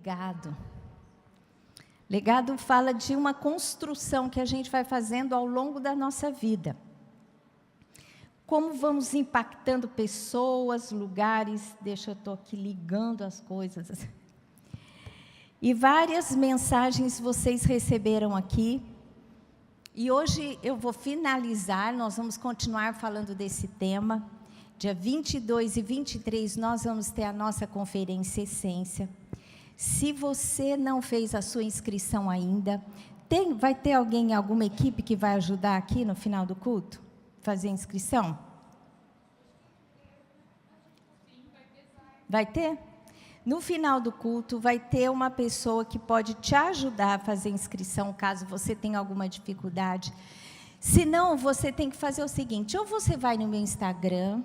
legado. Legado fala de uma construção que a gente vai fazendo ao longo da nossa vida. Como vamos impactando pessoas, lugares. Deixa eu estou aqui ligando as coisas. E várias mensagens vocês receberam aqui. E hoje eu vou finalizar, nós vamos continuar falando desse tema. Dia 22 e 23 nós vamos ter a nossa conferência Essência. Se você não fez a sua inscrição ainda, vai ter alguém, alguma equipe que vai ajudar aqui no final do culto? Fazer a inscrição? Vai ter? No final do culto, vai ter uma pessoa que pode te ajudar a fazer a inscrição, caso você tenha alguma dificuldade. Se não, você tem que fazer o seguinte, ou você vai no meu Instagram,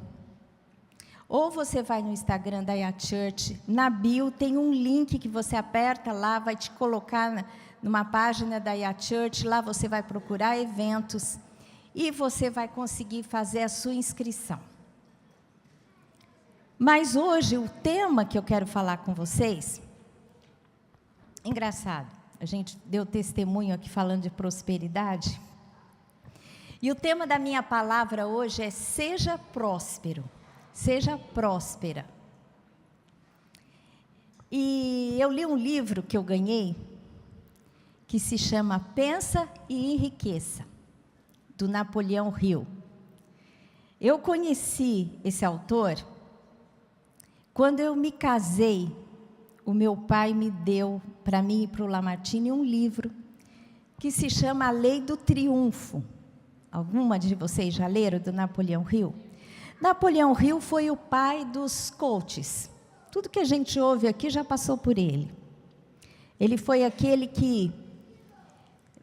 ou você vai no Instagram da IA Church, na bio tem um link que você aperta lá, vai te colocar numa página da IA Church, lá você vai procurar eventos, e você vai conseguir fazer a sua inscrição. Mas hoje, o tema que eu quero falar com vocês, engraçado, a gente deu testemunho aqui falando de prosperidade, e o tema da minha palavra hoje é seja próspero, seja próspera. E eu li um livro que eu ganhei, que se chama Pensa e Enriqueça, do Napoleão Hill. Eu conheci esse autor quando eu me casei. O meu pai me deu, para mim e para o Lamartine, um livro que se chama A Lei do Triunfo. Alguma de vocês já leram, do Napoleão Hill? Napoleão Hill foi o pai dos coaches. Tudo que a gente ouve aqui já passou por ele. Ele foi aquele que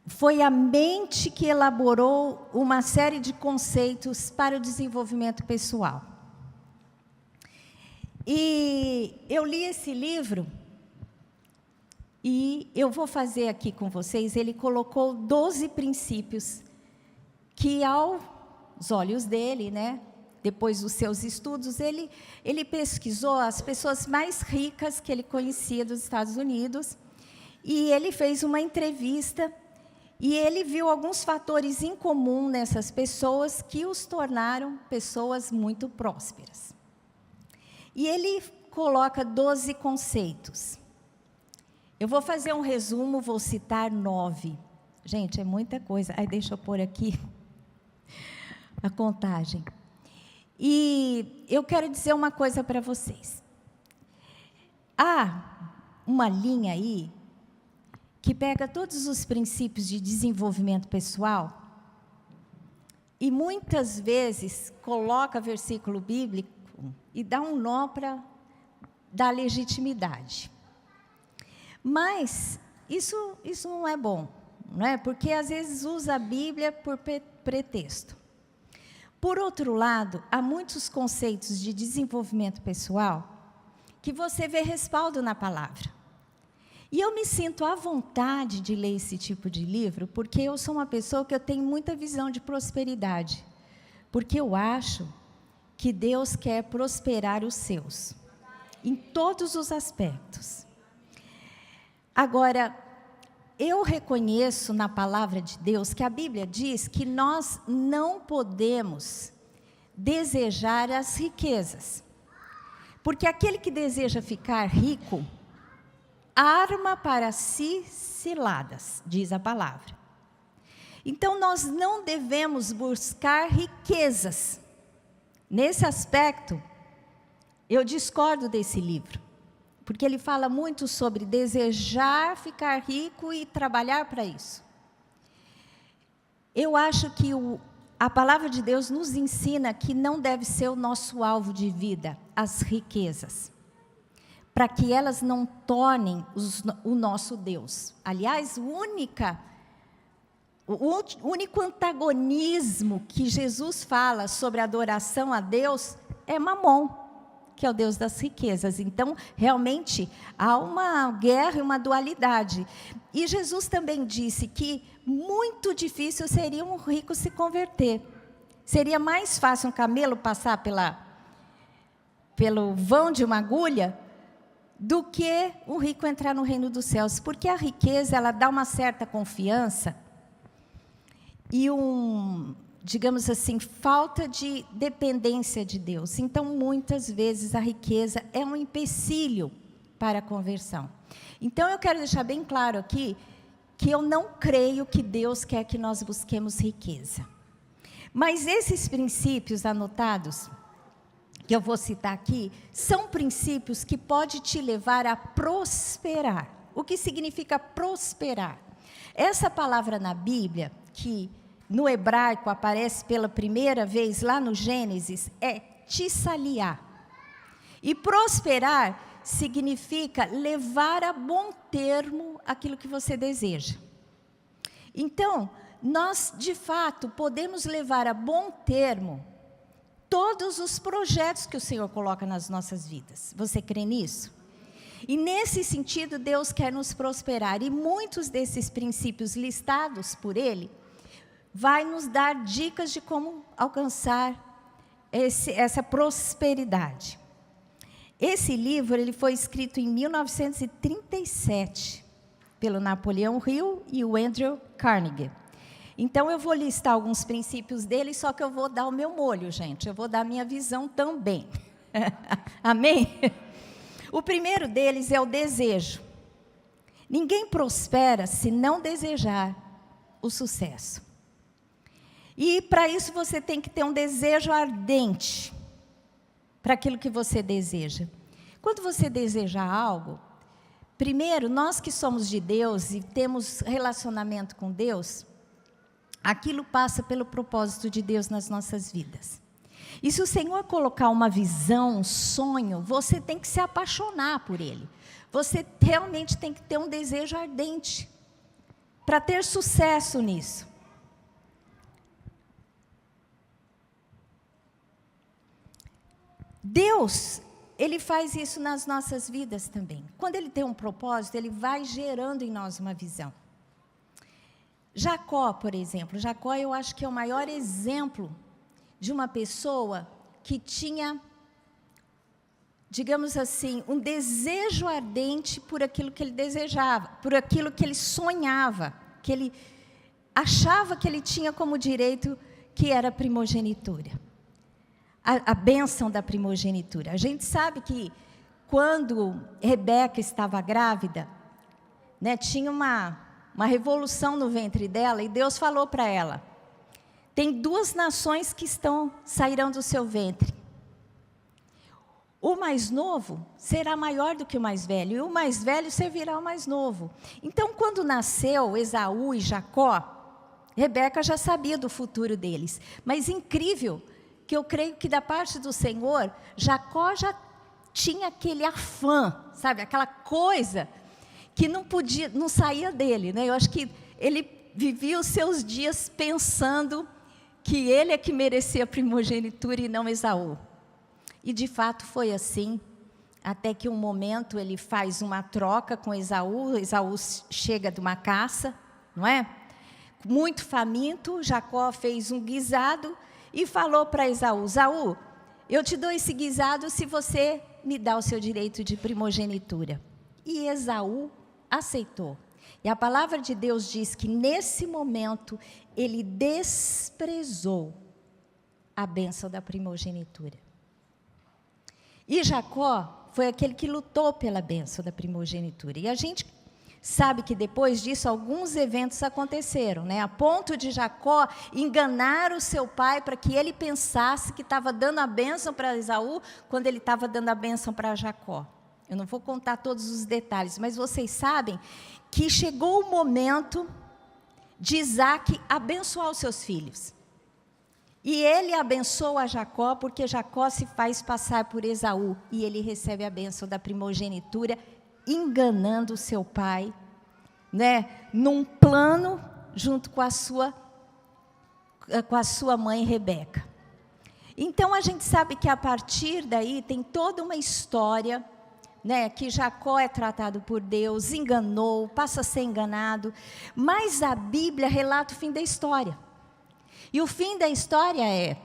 foi a mente que elaborou uma série de conceitos para o desenvolvimento pessoal. E eu li esse livro, e eu vou fazer aqui com vocês, ele colocou 12 princípios, que aos olhos dele, né, depois dos seus estudos, ele pesquisou as pessoas mais ricas que ele conhecia dos Estados Unidos, e ele fez uma entrevista, e ele viu alguns fatores em comum nessas pessoas que os tornaram pessoas muito prósperas. E ele coloca 12 conceitos. Eu vou fazer um resumo, vou citar 9. Gente, é muita coisa. Aí deixa eu pôr aqui a contagem. E eu quero dizer uma coisa para vocês. Há uma linha aí que pega todos os princípios de desenvolvimento pessoal e muitas vezes coloca versículo bíblico e dá um nó para dar legitimidade. Mas isso não é bom, não é? Porque às vezes usa a Bíblia por pretexto. Por outro lado, há muitos conceitos de desenvolvimento pessoal que você vê respaldo na palavra. E eu me sinto à vontade de ler esse tipo de livro, porque eu sou uma pessoa que eu tenho muita visão de prosperidade. Porque eu acho que Deus quer prosperar os seus, em todos os aspectos. Agora, eu reconheço na palavra de Deus que a Bíblia diz que nós não podemos desejar as riquezas. Porque aquele que deseja ficar rico, arma para si ciladas, diz a palavra. Então, nós não devemos buscar riquezas. Nesse aspecto, eu discordo desse livro, porque ele fala muito sobre desejar ficar rico e trabalhar para isso. Eu acho que a palavra de Deus nos ensina que não deve ser o nosso alvo de vida, as riquezas, para que elas não tornem o nosso Deus. Aliás, o único antagonismo que Jesus fala sobre a adoração a Deus é Mamon, que é o Deus das riquezas. Então, realmente, há uma guerra e uma dualidade. E Jesus também disse que muito difícil seria um rico se converter. Seria mais fácil um camelo passar pelo vão de uma agulha do que um rico entrar no reino dos céus, porque a riqueza, ela dá uma certa confiança e digamos assim, falta de dependência de Deus. Então, muitas vezes, a riqueza é um empecilho para a conversão. Então, eu quero deixar bem claro aqui, que eu não creio que Deus quer que nós busquemos riqueza. Mas esses princípios anotados, que eu vou citar aqui, são princípios que podem te levar a prosperar. O que significa prosperar? Essa palavra na Bíblia, que no hebraico aparece pela primeira vez lá no Gênesis, é tissaliá. E prosperar significa levar a bom termo aquilo que você deseja. Então, nós de fato podemos levar a bom termo todos os projetos que o Senhor coloca nas nossas vidas. Você crê nisso? E nesse sentido, Deus quer nos prosperar. E muitos desses princípios listados por Ele vai nos dar dicas de como alcançar essa prosperidade. Esse livro ele foi escrito em 1937 pelo Napoleão Hill e o Andrew Carnegie. Então, eu vou listar alguns princípios dele, só que eu vou dar o meu molho, gente. Eu vou dar a minha visão também. Amém? O primeiro deles é o desejo. Ninguém prospera se não desejar o sucesso. E, para isso, você tem que ter um desejo ardente para aquilo que você deseja. Quando você deseja algo, primeiro, nós que somos de Deus e temos relacionamento com Deus, aquilo passa pelo propósito de Deus nas nossas vidas. E se o Senhor colocar uma visão, um sonho, você tem que se apaixonar por ele. Você realmente tem que ter um desejo ardente para ter sucesso nisso. Deus, Ele faz isso nas nossas vidas também. Quando Ele tem um propósito, Ele vai gerando em nós uma visão. Jacó, por exemplo, Jacó eu acho que é o maior exemplo de uma pessoa que tinha, digamos assim, um desejo ardente por aquilo que ele desejava, por aquilo que ele sonhava, que ele achava que ele tinha como direito, que era a primogenitura. A bênção da primogenitura. A gente sabe que quando Rebeca estava grávida, né, tinha uma revolução no ventre dela, e Deus falou para ela: tem 2 nações que sairão do seu ventre. O mais novo será maior do que o mais velho, e o mais velho servirá ao mais novo. Então, quando nasceu Esaú e Jacó, Rebeca já sabia do futuro deles. Mas incrível, que eu creio que da parte do Senhor, Jacó já tinha aquele afã, sabe, aquela coisa que não saía dele, né? Eu acho que ele vivia os seus dias pensando que ele é que merecia a primogenitura e não Esaú. E de fato foi assim, até que um momento ele faz uma troca com Esaú. Esaú chega de uma caça, não é? Muito faminto, Jacó fez um guisado e falou para Esaú: Esaú, eu te dou esse guisado se você me dá o seu direito de primogenitura. E Esaú aceitou. E a palavra de Deus diz que nesse momento ele desprezou a bênção da primogenitura. E Jacó foi aquele que lutou pela bênção da primogenitura. E a gente sabe que depois disso alguns eventos aconteceram, né? A ponto de Jacó enganar o seu pai para que ele pensasse que estava dando a bênção para Esaú, quando ele estava dando a bênção para Jacó. Eu não vou contar todos os detalhes, mas vocês sabem que chegou o momento de Isaac abençoar os seus filhos. E ele abençoa a Jacó, porque Jacó se faz passar por Esaú, e ele recebe a bênção da primogenitura, enganando o seu pai, né, num plano junto com a sua mãe Rebeca. Então a gente sabe que a partir daí tem toda uma história, né, que Jacó é tratado por Deus, enganou, passa a ser enganado, mas a Bíblia relata o fim da história. E o fim da história é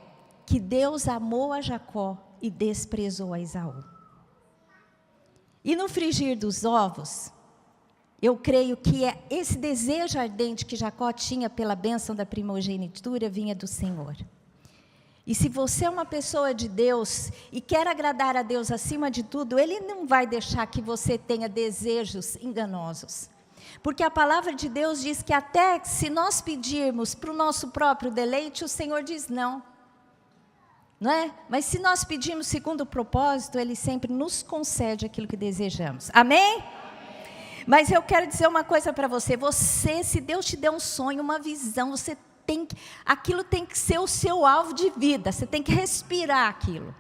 que Deus amou a Jacó e desprezou a Esaú. E no frigir dos ovos, eu creio que esse desejo ardente que Jacó tinha pela bênção da primogenitura vinha do Senhor. E se você é uma pessoa de Deus e quer agradar a Deus acima de tudo, Ele não vai deixar que você tenha desejos enganosos. Porque a palavra de Deus diz que até se nós pedirmos para o nosso próprio deleite, o Senhor diz não. Não é? Mas se nós pedirmos segundo o propósito, Ele sempre nos concede aquilo que desejamos. Amém? Mas eu quero dizer uma coisa para você. Se Deus te der um sonho, uma visão, aquilo tem que ser o seu alvo de vida. Você tem que respirar aquilo.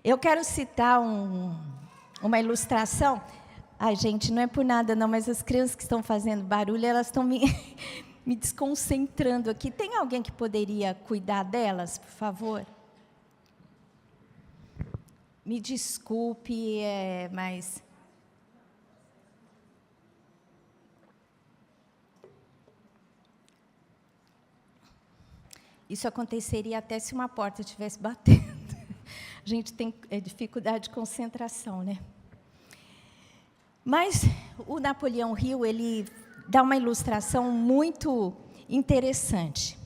Eu quero citar uma ilustração. Ai, gente, não é por nada não, mas as crianças que estão fazendo barulho, elas estão me desconcentrando aqui. Tem alguém que poderia cuidar delas, por favor? Me desculpe, mas... Isso aconteceria até se uma porta estivesse batendo. A gente tem dificuldade de concentração, né? Mas o Napoleão Hill, ele dá uma ilustração muito interessante.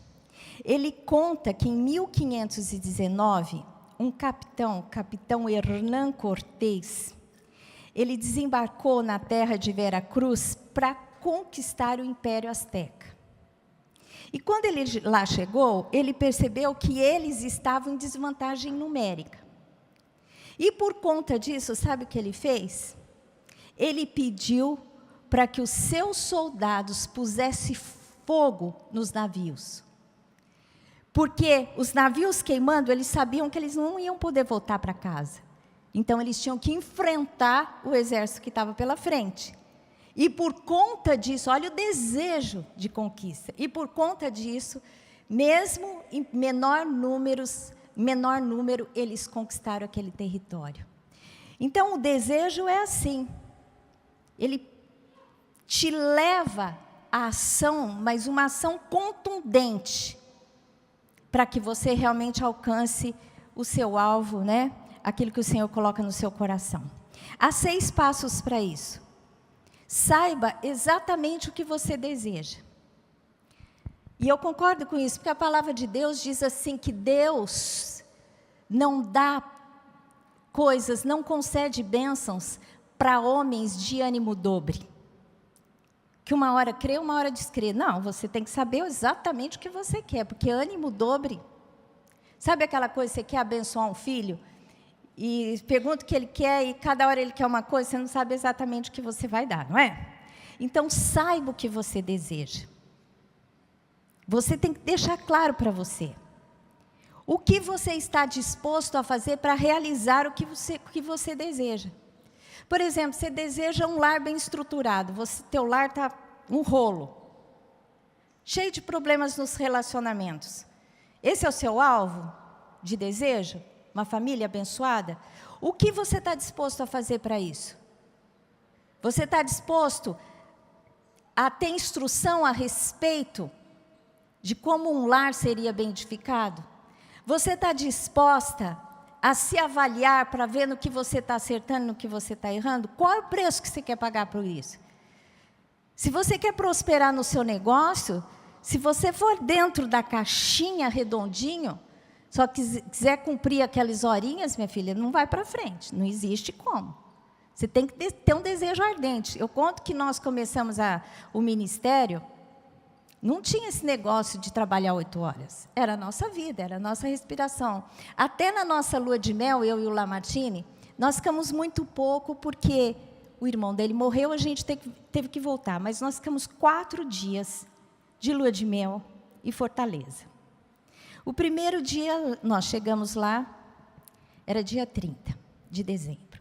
Ele conta que em 1519, um capitão Hernán Cortés, ele desembarcou na terra de Veracruz para conquistar o Império Azteca. E quando ele lá chegou, ele percebeu que eles estavam em desvantagem numérica. E por conta disso, sabe o que ele fez? Ele pediu para que os seus soldados pusessem fogo nos navios. Porque os navios queimando, eles sabiam que eles não iam poder voltar para casa. Então, eles tinham que enfrentar o exército que estava pela frente. E por conta disso, olha o desejo de conquista. E por conta disso, mesmo em menor número, eles conquistaram aquele território. Então, o desejo é assim. Ele te leva à ação, mas uma ação contundente, para que você realmente alcance o seu alvo, né? Aquilo que o Senhor coloca no seu coração. Há 6 passos para isso. Saiba exatamente o que você deseja. E eu concordo com isso, porque a palavra de Deus diz assim, que Deus não dá coisas, não concede bênçãos para homens de ânimo dobre. Que uma hora crê, uma hora descrê. Não, você tem que saber exatamente o que você quer, porque ânimo dobre. Sabe aquela coisa, você quer abençoar um filho? E pergunta o que ele quer, e cada hora ele quer uma coisa, você não sabe exatamente o que você vai dar, não é? Então, saiba o que você deseja. Você tem que deixar claro para você. O que você está disposto a fazer para realizar o que você deseja. Por exemplo, você deseja um lar bem estruturado, teu lar está um rolo, cheio de problemas nos relacionamentos. Esse é o seu alvo de desejo? Uma família abençoada? O que você está disposto a fazer para isso? Você está disposto a ter instrução a respeito de como um lar seria bem edificado? Você está disposta a se avaliar para ver no que você está acertando, no que você está errando? Qual é o preço que você quer pagar por isso? Se você quer prosperar no seu negócio, se você for dentro da caixinha redondinho, só quiser cumprir aquelas horinhas, minha filha, não vai para frente, não existe como. Você tem que ter um desejo ardente. Eu conto que nós começamos o ministério, não tinha esse negócio de trabalhar 8 horas. Era a nossa vida, era a nossa respiração. Até na nossa lua de mel, eu e o Lamartine, nós ficamos muito pouco, porque o irmão dele morreu, a gente teve que voltar. Mas nós ficamos 4 dias de lua de mel em Fortaleza. O primeiro dia, nós chegamos lá, era dia 30 de dezembro.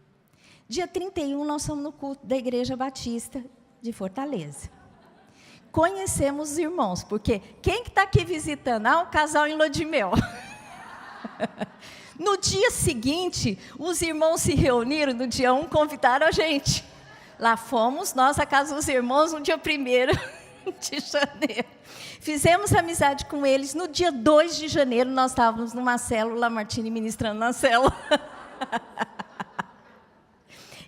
Dia 31, nós fomos no culto da Igreja Batista de Fortaleza. Conhecemos os irmãos, porque quem que está aqui visitando? Um casal em lua de mel. No dia seguinte, os irmãos se reuniram, no dia 1, convidaram a gente. Lá fomos nós, a casa dos irmãos, no dia 1º de janeiro. Fizemos amizade com eles. No dia 2 de janeiro, nós estávamos numa célula, Lamartine ministrando na célula.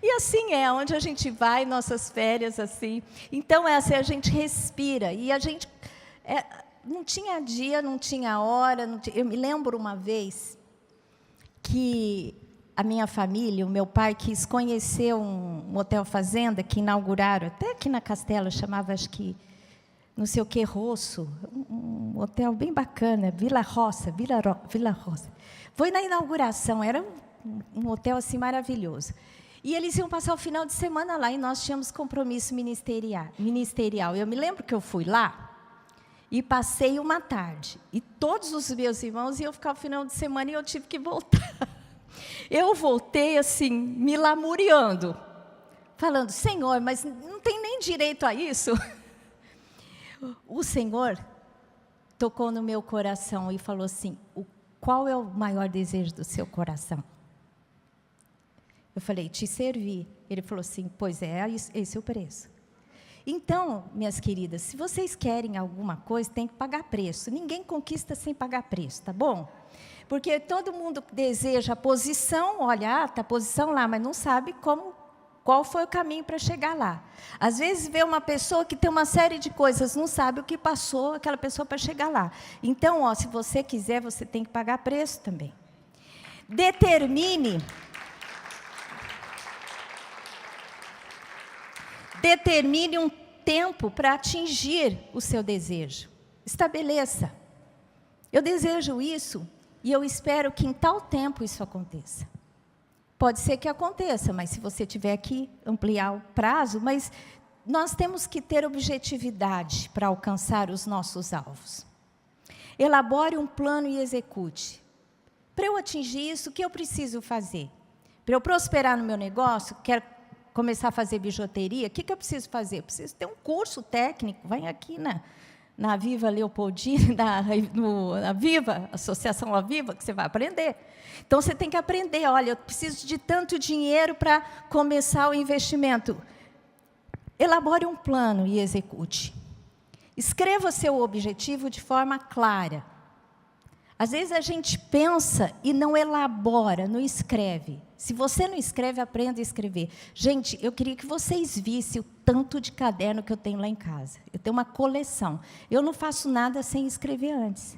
E assim é, onde a gente vai, nossas férias, assim. Então, essa a gente respira. E a gente, não tinha dia, não tinha hora. Eu me lembro uma vez que a minha família, o meu pai, quis conhecer um hotel fazenda que inauguraram, até aqui na Castela, chamava, acho que, não sei o que, Rosso, um hotel bem bacana, Vila Roça. Foi na inauguração, era um hotel assim maravilhoso. E eles iam passar o final de semana lá, e nós tínhamos compromisso ministerial. Eu me lembro que eu fui lá e passei uma tarde. E todos os meus irmãos iam ficar o final de semana e eu tive que voltar. Eu voltei assim, me lamuriando, falando, Senhor, mas não tem nem direito a isso. O Senhor tocou no meu coração e falou assim, qual é o maior desejo do seu coração? Eu falei, te servir. Ele falou assim, pois é, esse é o preço. Então, minhas queridas, se vocês querem alguma coisa, tem que pagar preço. Ninguém conquista sem pagar preço, tá bom? Porque todo mundo deseja a posição, olha, está a posição lá, mas não sabe qual foi o caminho para chegar lá. Às vezes vê uma pessoa que tem uma série de coisas, não sabe o que passou aquela pessoa para chegar lá. Então, se você quiser, você tem que pagar preço também. Determine um tempo para atingir o seu desejo. Estabeleça. Eu desejo isso e eu espero que em tal tempo isso aconteça. Pode ser que aconteça, mas se você tiver que ampliar o prazo, mas nós temos que ter objetividade para alcançar os nossos alvos. Elabore um plano e execute. Para eu atingir isso, o que eu preciso fazer? Para eu prosperar no meu negócio, quero começar a fazer bijuteria, o que eu preciso fazer? Eu preciso ter um curso técnico, vai aqui na Viva Leopoldina, na Viva, Associação La Viva, que você vai aprender. Então, você tem que aprender, olha, eu preciso de tanto dinheiro para começar o investimento. Elabore um plano e execute. Escreva seu objetivo de forma clara. Às vezes a gente pensa e não elabora, não escreve. Se você não escreve, aprenda a escrever. Gente, eu queria que vocês vissem o tanto de caderno que eu tenho lá em casa. Eu tenho uma coleção. Eu não faço nada sem escrever antes.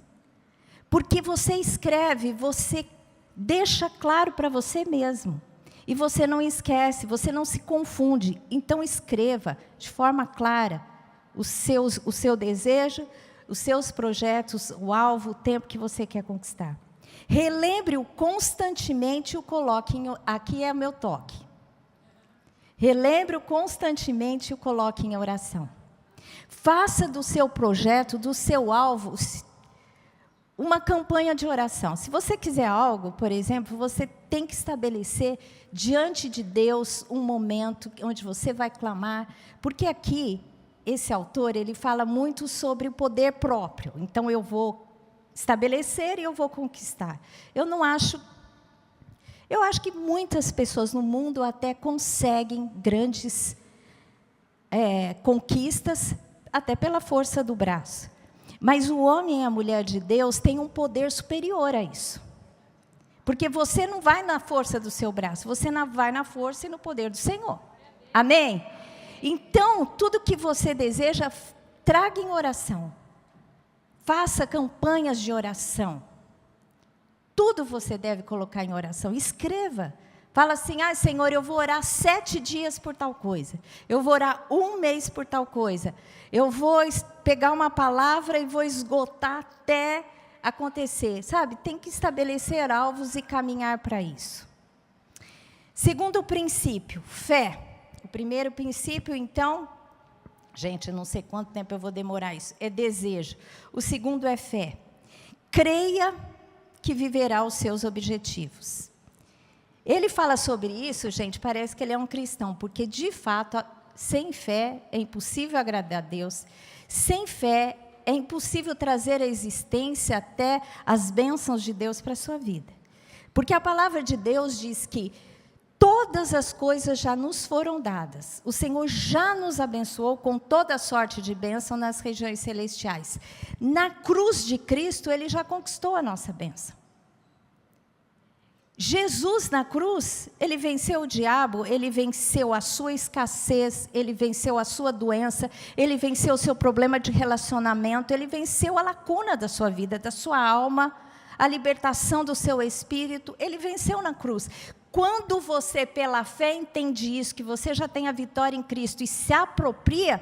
Porque você escreve, você deixa claro para você mesmo. E você não esquece, você não se confunde. Então, escreva de forma clara o seu desejo, os seus projetos, o alvo, o tempo que você quer conquistar. Relembre-o constantemente e o coloque aqui é o meu toque. Relembre-o constantemente e o coloque em oração. Faça do seu projeto, do seu alvo, uma campanha de oração. Se você quiser algo, por exemplo, você tem que estabelecer diante de Deus um momento onde você vai clamar, porque aqui esse autor, ele fala muito sobre o poder próprio. Então, eu vou estabelecer e eu vou conquistar. Eu acho que muitas pessoas no mundo até conseguem grandes conquistas, até pela força do braço. Mas o homem e a mulher de Deus têm um poder superior a isso. Porque você não vai na força do seu braço, você vai na força e no poder do Senhor. Amém? Então, tudo que você deseja, traga em oração. Faça campanhas de oração. Tudo você deve colocar em oração. Escreva. Fala assim, Senhor, eu vou orar 7 dias por tal coisa. Eu vou orar 1 mês por tal coisa. Eu vou pegar uma palavra e vou esgotar até acontecer. Sabe, tem que estabelecer alvos e caminhar para isso. Segundo princípio, fé. O primeiro princípio, então, gente, não sei quanto tempo eu vou demorar isso, é desejo. O segundo é fé. Creia que viverá os seus objetivos. Ele fala sobre isso, gente, parece que ele é um cristão, porque, de fato, sem fé é impossível agradar a Deus. Sem fé é impossível trazer à existência até as bênçãos de Deus para a sua vida. Porque a palavra de Deus diz que todas as coisas já nos foram dadas. O Senhor já nos abençoou com toda sorte de bênção nas regiões celestiais. Na cruz de Cristo, Ele já conquistou a nossa bênção. Jesus na cruz, ele venceu o diabo, ele venceu a sua escassez, ele venceu a sua doença, ele venceu o seu problema de relacionamento, ele venceu a lacuna da sua vida, da sua alma, a libertação do seu espírito, ele venceu na cruz. Quando você, pela fé, entende isso, que você já tem a vitória em Cristo e se apropria,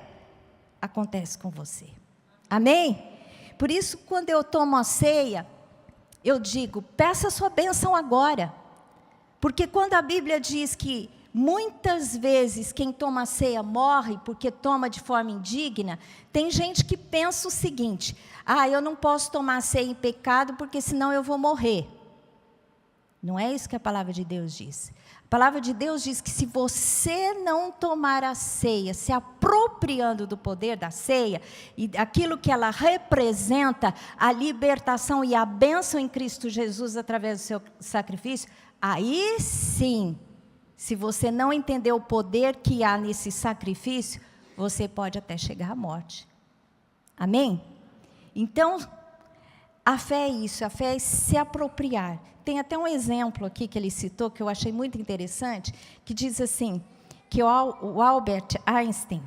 acontece com você. Amém? Por isso, quando eu tomo a ceia, eu digo, peça a sua bênção agora. Porque quando a Bíblia diz que muitas vezes quem toma a ceia morre porque toma de forma indigna, tem gente que pensa o seguinte, eu não posso tomar a ceia em pecado porque senão eu vou morrer. Não é isso que a palavra de Deus diz. A palavra de Deus diz que se você não tomar a ceia, se apropriando do poder da ceia, e aquilo que ela representa, a libertação e a bênção em Cristo Jesus através do seu sacrifício, aí sim, se você não entender o poder que há nesse sacrifício, você pode até chegar à morte. Amém? Então, a fé é isso, a fé é se apropriar. Tem até um exemplo aqui que ele citou, que eu achei muito interessante, que diz assim, que o Albert Einstein,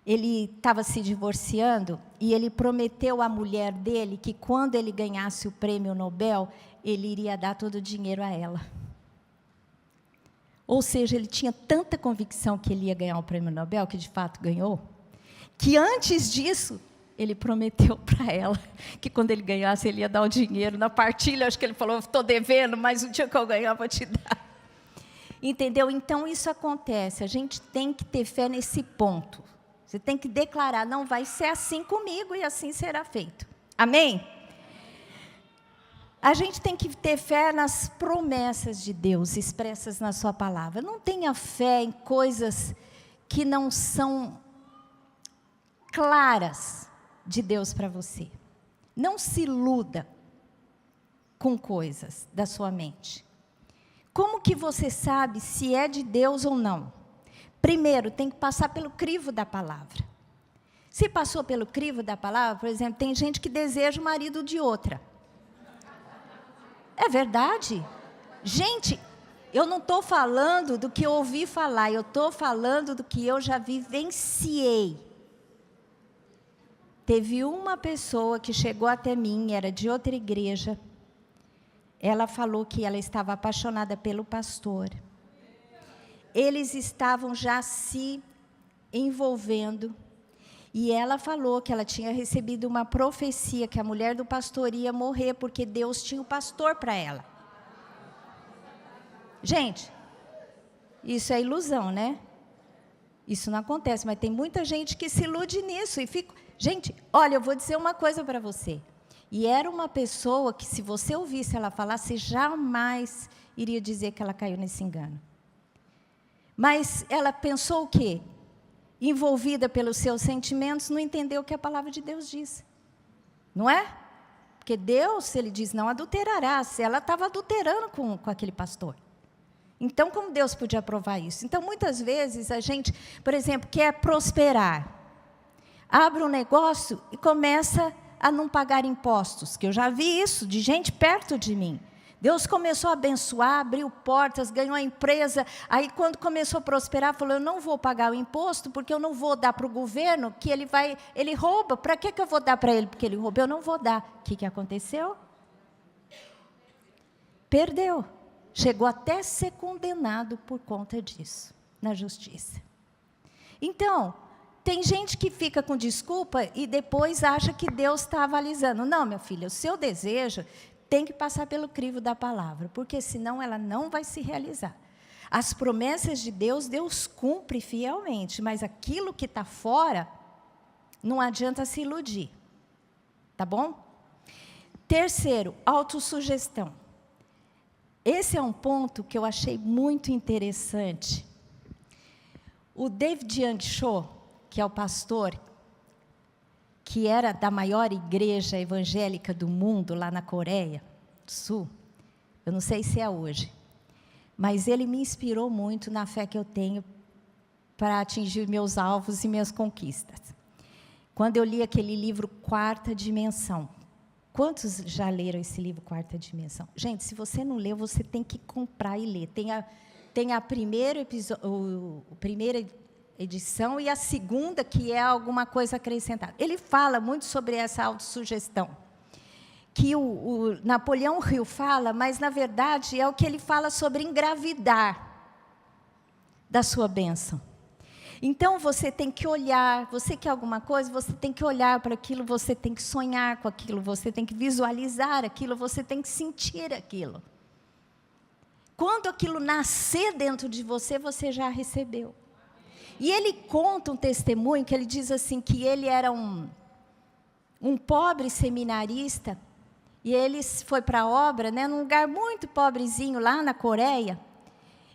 ele estava se divorciando e ele prometeu à mulher dele que quando ele ganhasse o prêmio Nobel, ele iria dar todo o dinheiro a ela. Ou seja, ele tinha tanta convicção que ele ia ganhar o prêmio Nobel, que de fato ganhou, que antes disso, ele prometeu para ela que quando ele ganhasse, ele ia dar o dinheiro na partilha. Acho que ele falou, estou devendo, mas o dia que eu ganhar, vou te dar. Entendeu? Então, isso acontece. A gente tem que ter fé nesse ponto. Você tem que declarar, não vai ser assim comigo e assim será feito. Amém? A gente tem que ter fé nas promessas de Deus expressas na sua palavra. Não tenha fé em coisas que não são claras de Deus para você. Não se iluda com coisas da sua mente. Como que você sabe se é de Deus ou não? Primeiro, tem que passar pelo crivo da palavra. Se passou pelo crivo da palavra, por exemplo, tem gente que deseja o marido de outra. É verdade? Gente, eu não estou falando do que eu ouvi falar, eu estou falando do que eu já vivenciei. Teve uma pessoa que chegou até mim, era de outra igreja. Ela falou que ela estava apaixonada pelo pastor. Eles estavam já se envolvendo. E ela falou que ela tinha recebido uma profecia, que a mulher do pastor ia morrer, porque Deus tinha o pastor para ela. Gente, isso é ilusão, né? Isso não acontece, mas tem muita gente que se ilude nisso e fica... Gente, olha, eu vou dizer uma coisa para você. E era uma pessoa que, se você ouvisse ela falar, você jamais iria dizer que ela caiu nesse engano. Mas ela pensou o quê? Envolvida pelos seus sentimentos, não entendeu o que a palavra de Deus diz. Não é? Porque Deus, ele diz, não adulterarás. Ela estava adulterando com aquele pastor. Então, como Deus podia provar isso? Então, muitas vezes, a gente, por exemplo, quer prosperar. Abre um negócio e começa a não pagar impostos, que eu já vi isso de gente perto de mim. Deus começou a abençoar, abriu portas, ganhou a empresa, aí quando começou a prosperar, falou, eu não vou pagar o imposto, porque eu não vou dar para o governo, que ele rouba, para que eu vou dar para ele? Porque ele rouba, eu não vou dar. O que aconteceu? Perdeu. Chegou até a ser condenado por conta disso, na justiça. Então, tem gente que fica com desculpa e depois acha que Deus está avalizando. Não, minha filha, o seu desejo tem que passar pelo crivo da palavra, porque senão ela não vai se realizar. As promessas de Deus, Deus cumpre fielmente, mas aquilo que está fora, não adianta se iludir. Tá bom? Terceiro, autossugestão. Esse é um ponto que eu achei muito interessante. O David Young Cho, que é o pastor, que era da maior igreja evangélica do mundo, lá na Coreia do Sul, eu não sei se é hoje, mas ele me inspirou muito na fé que eu tenho para atingir meus alvos e minhas conquistas. Quando eu li aquele livro Quarta Dimensão, Quantos já leram esse livro, Quarta Dimensão? Gente, se você não leu, você tem que comprar e ler. Tem a primeira edição e a segunda, que é alguma coisa acrescentada. Ele fala muito sobre essa autossugestão, que o Napoleão Hill fala, mas, na verdade, é o que ele fala sobre engravidar da sua bênção. Então, você tem que olhar, você quer alguma coisa, você tem que olhar para aquilo, você tem que sonhar com aquilo, você tem que visualizar aquilo, você tem que sentir aquilo. Quando aquilo nascer dentro de você, você já recebeu. E ele conta um testemunho, que ele diz assim, que ele era um pobre seminarista, e ele foi para a obra, né, num lugar muito pobrezinho, lá na Coreia.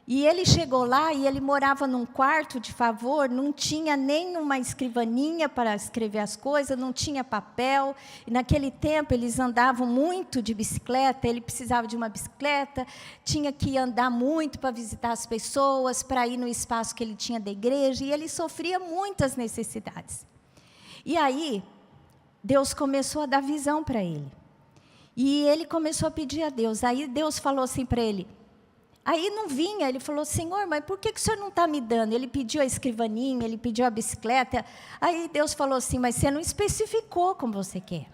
E ele chegou lá e ele morava num quarto de favor, não tinha nem uma escrivaninha para escrever as coisas, não tinha papel. E naquele tempo eles andavam muito de bicicleta, ele precisava de uma bicicleta, tinha que andar muito para visitar as pessoas, para ir no espaço que ele tinha da igreja, e ele sofria muitas necessidades. E aí, Deus começou a dar visão para ele. E ele começou a pedir a Deus. Aí Deus falou assim para ele. Aí não vinha, ele falou, Senhor, mas por que o Senhor não está me dando? Ele pediu a escrivaninha, ele pediu a bicicleta. Aí Deus falou assim, mas você não especificou como você quer.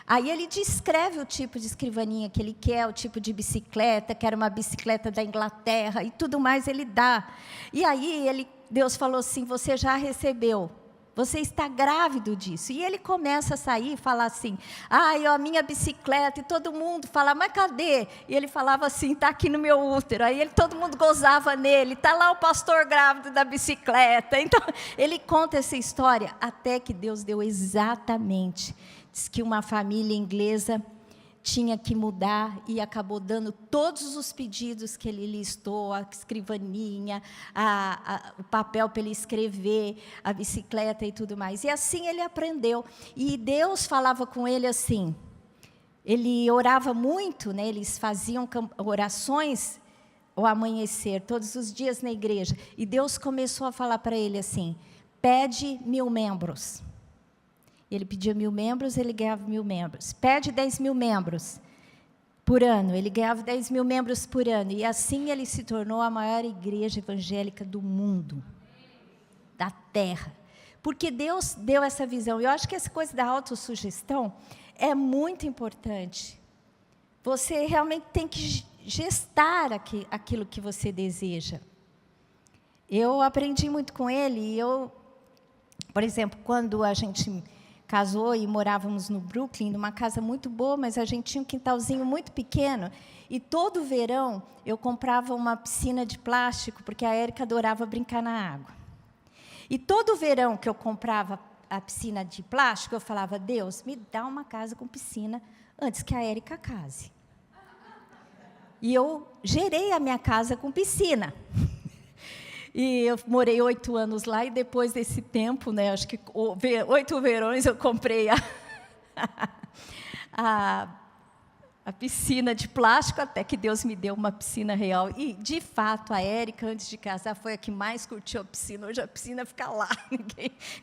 Aí ele descreve o tipo de escrivaninha que ele quer, o tipo de bicicleta, que era uma bicicleta da Inglaterra, e tudo mais ele dá. E aí Deus falou assim, você já recebeu. Você está grávido disso. E ele começa a sair e falar assim, a minha bicicleta, e todo mundo fala, mas cadê? E ele falava assim, está aqui no meu útero. Aí todo mundo gozava nele, está lá o pastor grávido da bicicleta. Então, ele conta essa história, até que Deus deu exatamente. Diz que uma família inglesa tinha que mudar e acabou dando todos os pedidos que ele listou, a escrivaninha, o papel para ele escrever, a bicicleta e tudo mais. E assim ele aprendeu. E Deus falava com ele assim, ele orava muito, né? Eles faziam orações ao amanhecer, todos os dias na igreja. E Deus começou a falar para ele assim, pede 1000 membros. Ele pedia 1000 membros, ele ganhava 1000 membros. Pede 10.000 membros por ano, ele ganhava 10.000 membros por ano. E assim ele se tornou a maior igreja evangélica do mundo, da terra. Porque Deus deu essa visão. Eu acho que essa coisa da autossugestão é muito importante. Você realmente tem que gestar aquilo que você deseja. Eu aprendi muito com ele. E por exemplo, quando a gente casou e morávamos no Brooklyn, numa casa muito boa, mas a gente tinha um quintalzinho muito pequeno, e todo verão eu comprava uma piscina de plástico, porque a Érica adorava brincar na água. E todo verão que eu comprava a piscina de plástico, eu falava, Deus, me dá uma casa com piscina antes que a Érica case. E eu gerei a minha casa com piscina. E eu morei 8 anos lá, e depois desse tempo, né, acho que 8 verões, eu comprei a piscina de plástico, até que Deus me deu uma piscina real. E, de fato, a Érica, antes de casar, foi a que mais curtiu a piscina. Hoje a piscina fica lá,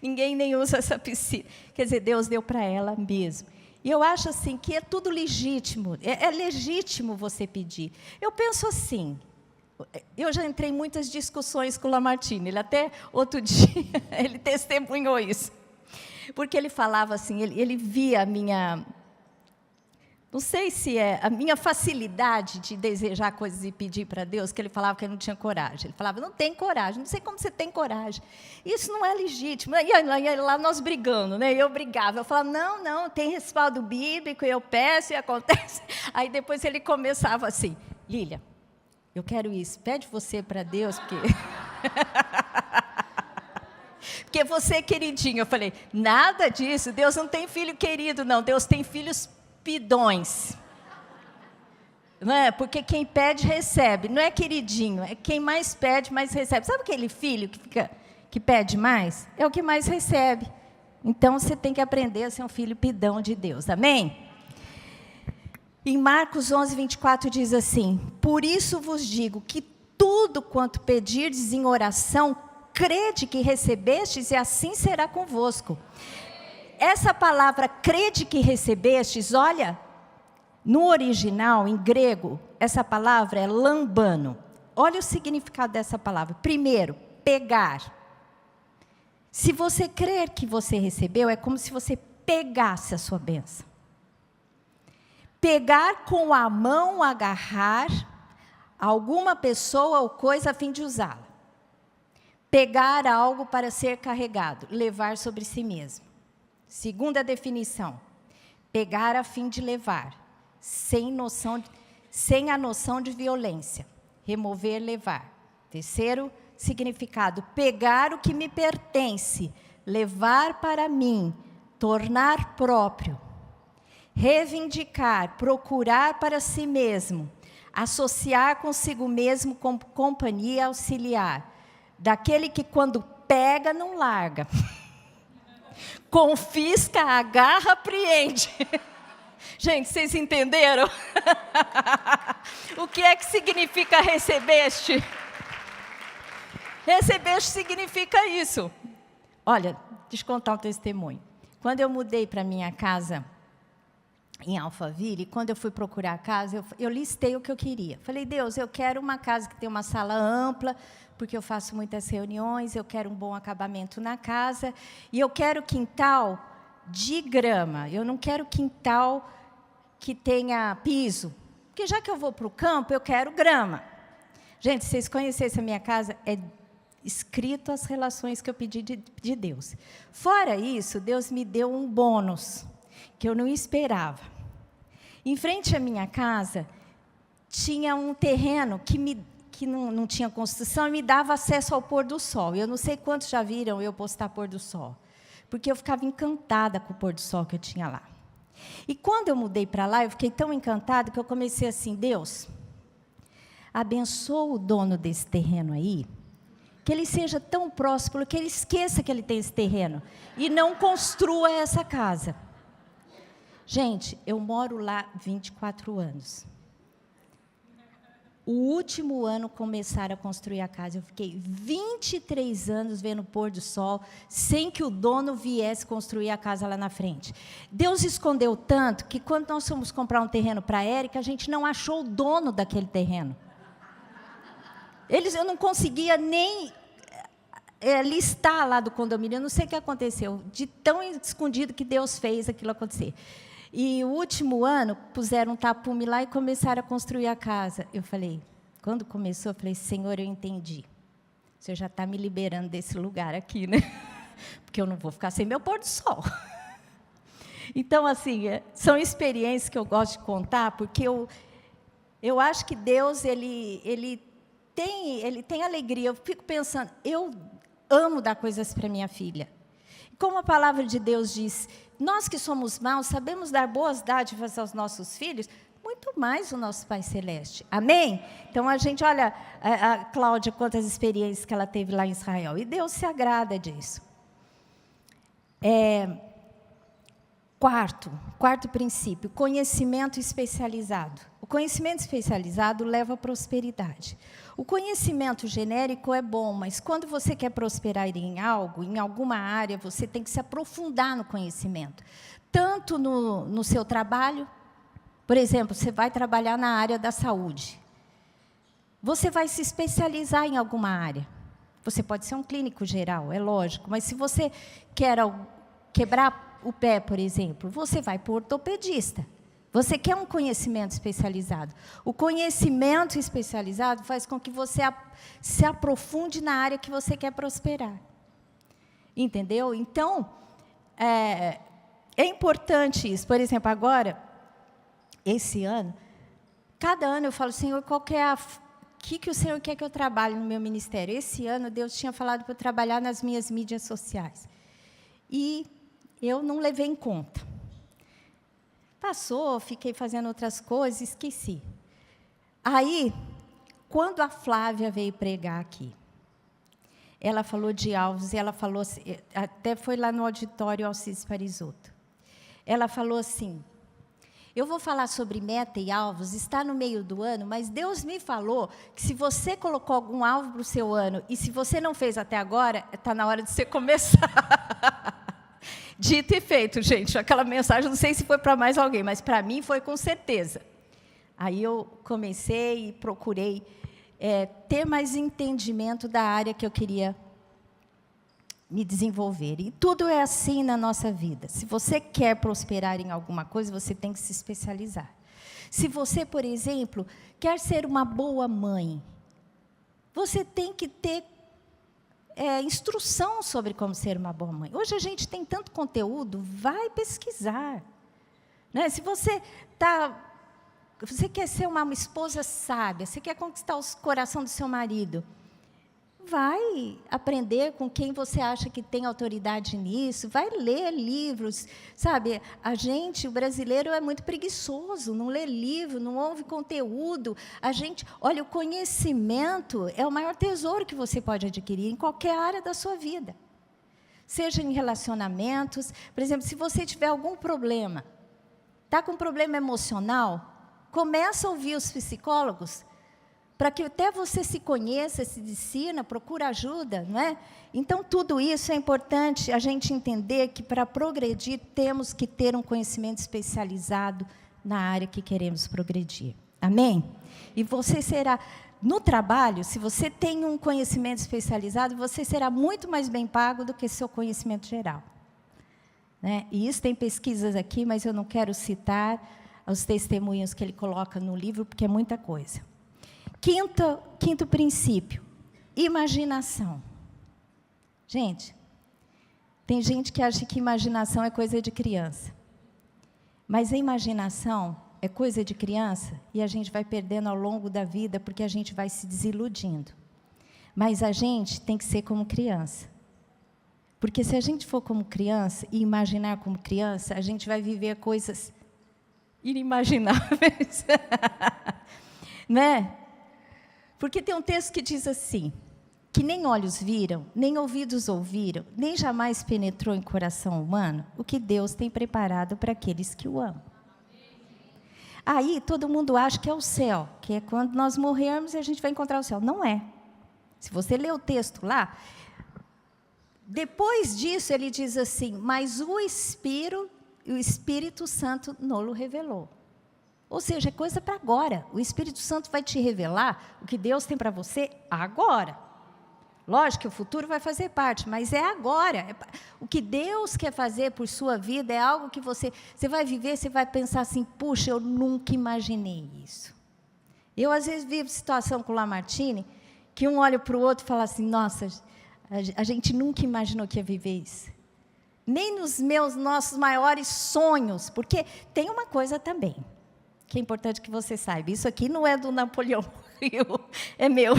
ninguém nem usa essa piscina. Quer dizer, Deus deu para ela mesmo. E eu acho assim, que é tudo legítimo, é legítimo você pedir. Eu penso assim, eu já entrei em muitas discussões com o Lamartine, ele até outro dia, ele testemunhou isso. Porque ele falava assim, ele via a minha, não sei se é a minha facilidade de desejar coisas e pedir para Deus, que ele falava que eu não tinha coragem. Ele falava, não tem coragem, não sei como você tem coragem. Isso não é legítimo. E lá nós brigando, né? Eu brigava, eu falava, não, tem respaldo bíblico, eu peço e acontece. Aí depois ele começava assim, Lília, eu quero isso, pede você para Deus, porque você é queridinho. Eu falei, nada disso, Deus não tem filho querido, não, Deus tem filhos pidões. Não é? Porque quem pede, recebe, não é queridinho, é quem mais pede, mais recebe. Sabe aquele filho que pede mais? É o que mais recebe. Então, você tem que aprender a ser um filho pidão de Deus, amém? Em Marcos 11, 24 diz assim, por isso vos digo que tudo quanto pedirdes em oração, crede que recebestes e assim será convosco. essa palavra crede que recebestes, olha, no original, em grego, essa palavra é lambano. Olha o significado dessa palavra. Primeiro, pegar. Se você crer que você recebeu, é como se você pegasse a sua bênção. Pegar com a mão, agarrar alguma pessoa ou coisa a fim de usá-la. Pegar algo para ser carregado, levar sobre si mesmo. Segunda definição, pegar a fim de levar, sem a noção de violência. Remover, levar. Terceiro significado, pegar o que me pertence, levar para mim, tornar próprio. Reivindicar, procurar para si mesmo, associar consigo mesmo com companhia auxiliar. Daquele que quando pega, não larga. Confisca, agarra, apreende. Gente, vocês entenderam? O que é que significa recebeste? Recebeste significa isso. Olha, deixa eu contar um testemunho. Quando eu mudei para minha casa em Alphaville, quando eu fui procurar a casa, eu listei o que eu queria. Falei, Deus, eu quero uma casa que tenha uma sala ampla, porque eu faço muitas reuniões, eu quero um bom acabamento na casa, e eu quero quintal de grama, eu não quero quintal que tenha piso, porque já que eu vou para o campo, eu quero grama. Gente, se vocês conhecessem a minha casa, é escrito as relações que eu pedi de Deus. Fora isso, Deus me deu um bônus, que eu não esperava. Em frente à minha casa, tinha um terreno que não tinha construção e me dava acesso ao pôr do sol. Eu não sei quantos já viram eu postar pôr do sol, porque eu ficava encantada com o pôr do sol que eu tinha lá. E quando eu mudei para lá, eu fiquei tão encantada que eu comecei assim, Deus, abençoa o dono desse terreno aí, que ele seja tão próspero, que ele esqueça que ele tem esse terreno, e não construa essa casa. Gente, eu moro lá 24 anos. O último ano começaram a construir a casa. Eu fiquei 23 anos vendo o pôr do sol, sem que o dono viesse construir a casa lá na frente. Deus escondeu tanto que quando nós fomos comprar um terreno para a Érica, a gente não achou o dono daquele terreno. Eu não conseguia nem listar lá do condomínio. Eu não sei o que aconteceu, de tão escondido que Deus fez aquilo acontecer. E o último ano, puseram um tapume lá e começaram a construir a casa. Eu falei, quando começou, eu falei, Senhor, eu entendi. Você já está me liberando desse lugar aqui, né? Porque eu não vou ficar sem meu pôr do sol. Então, assim, são experiências que eu gosto de contar, porque eu acho que Deus, ele tem alegria. Eu fico pensando, eu amo dar coisas para minha filha. Como a palavra de Deus diz, nós que somos maus, sabemos dar boas dádivas aos nossos filhos, muito mais o nosso Pai Celeste. Amém? Então, a gente, olha, a Cláudia, quantas experiências que ela teve lá em Israel. E Deus se agrada disso. Quarto princípio, conhecimento especializado. O conhecimento especializado leva à prosperidade. O conhecimento genérico é bom, mas quando você quer prosperar em algo, em alguma área, você tem que se aprofundar no conhecimento. Tanto no seu trabalho, por exemplo, você vai trabalhar na área da saúde. Você vai se especializar em alguma área. Você pode ser um clínico geral, é lógico, mas se você quer quebrar o pé, por exemplo, você vai para o ortopedista. Você quer um conhecimento especializado. O conhecimento especializado faz com que você se aprofunde na área que você quer prosperar. Entendeu? Então, é importante isso. Por exemplo, agora, esse ano, cada ano eu falo, Senhor, qual que é que o Senhor quer que eu trabalhe no meu ministério? Esse ano, Deus tinha falado para eu trabalhar nas minhas mídias sociais. E eu não levei em conta. Passou, fiquei fazendo outras coisas, esqueci. Aí, quando a Flávia veio pregar aqui, ela falou de alvos, e ela falou, até foi lá no auditório Alcides Parisotto. Ela falou assim, eu vou falar sobre meta e alvos, está no meio do ano, mas Deus me falou que se você colocou algum alvo para o seu ano, e se você não fez até agora, está na hora de você começar. Dito e feito, gente. Aquela mensagem, não sei se foi para mais alguém, mas para mim foi com certeza. Aí eu comecei e procurei ter mais entendimento da área que eu queria me desenvolver. E tudo é assim na nossa vida. Se você quer prosperar em alguma coisa, você tem que se especializar. Se você, por exemplo, quer ser uma boa mãe, você tem que ter instrução sobre como ser uma boa mãe. Hoje a gente tem tanto conteúdo, vai pesquisar. Né? Se você quer ser uma esposa sábia, você quer conquistar o coração do seu marido, vai aprender com quem você acha que tem autoridade nisso, vai ler livros, sabe? O brasileiro é muito preguiçoso, não lê livro, não ouve conteúdo. Olha, o conhecimento é o maior tesouro que você pode adquirir em qualquer área da sua vida. Seja em relacionamentos, por exemplo, se você tiver algum problema, está com um problema emocional, começa a ouvir os psicólogos, para que até você se conheça, se ensina, procura ajuda, não é? Então, tudo isso é importante a gente entender que, para progredir, temos que ter um conhecimento especializado na área que queremos progredir. Amém? E você será, no trabalho, se você tem um conhecimento especializado, você será muito mais bem pago do que seu conhecimento geral. Né? E isso tem pesquisas aqui, mas eu não quero citar os testemunhos que ele coloca no livro, porque é muita coisa. Quinto princípio, imaginação. Gente, tem gente que acha que imaginação é coisa de criança. Mas a imaginação é coisa de criança e a gente vai perdendo ao longo da vida porque a gente vai se desiludindo. Mas a gente tem que ser como criança. Porque se a gente for como criança e imaginar como criança, a gente vai viver coisas inimagináveis. Né? Porque tem um texto que diz assim, que nem olhos viram, nem ouvidos ouviram, nem jamais penetrou em coração humano o que Deus tem preparado para aqueles que o amam. Aí todo mundo acha que é o céu, que é quando nós morrermos e a gente vai encontrar o céu. Não é. Se você ler o texto lá, depois disso ele diz assim, mas o Espírito Santo não o revelou. Ou seja, é coisa para agora. O Espírito Santo vai te revelar o que Deus tem para você agora. Lógico que o futuro vai fazer parte, mas é agora. O que Deus quer fazer por sua vida é algo que você vai viver, você vai pensar assim, puxa, eu nunca imaginei isso. Eu, às vezes, vivo situação com o Lamartine, que um olha para o outro e fala assim, nossa, a gente nunca imaginou que ia viver isso. Nem nos nossos maiores sonhos, porque tem uma coisa também, que é importante que você saiba. Isso aqui não é do Napoleão Hill, é meu.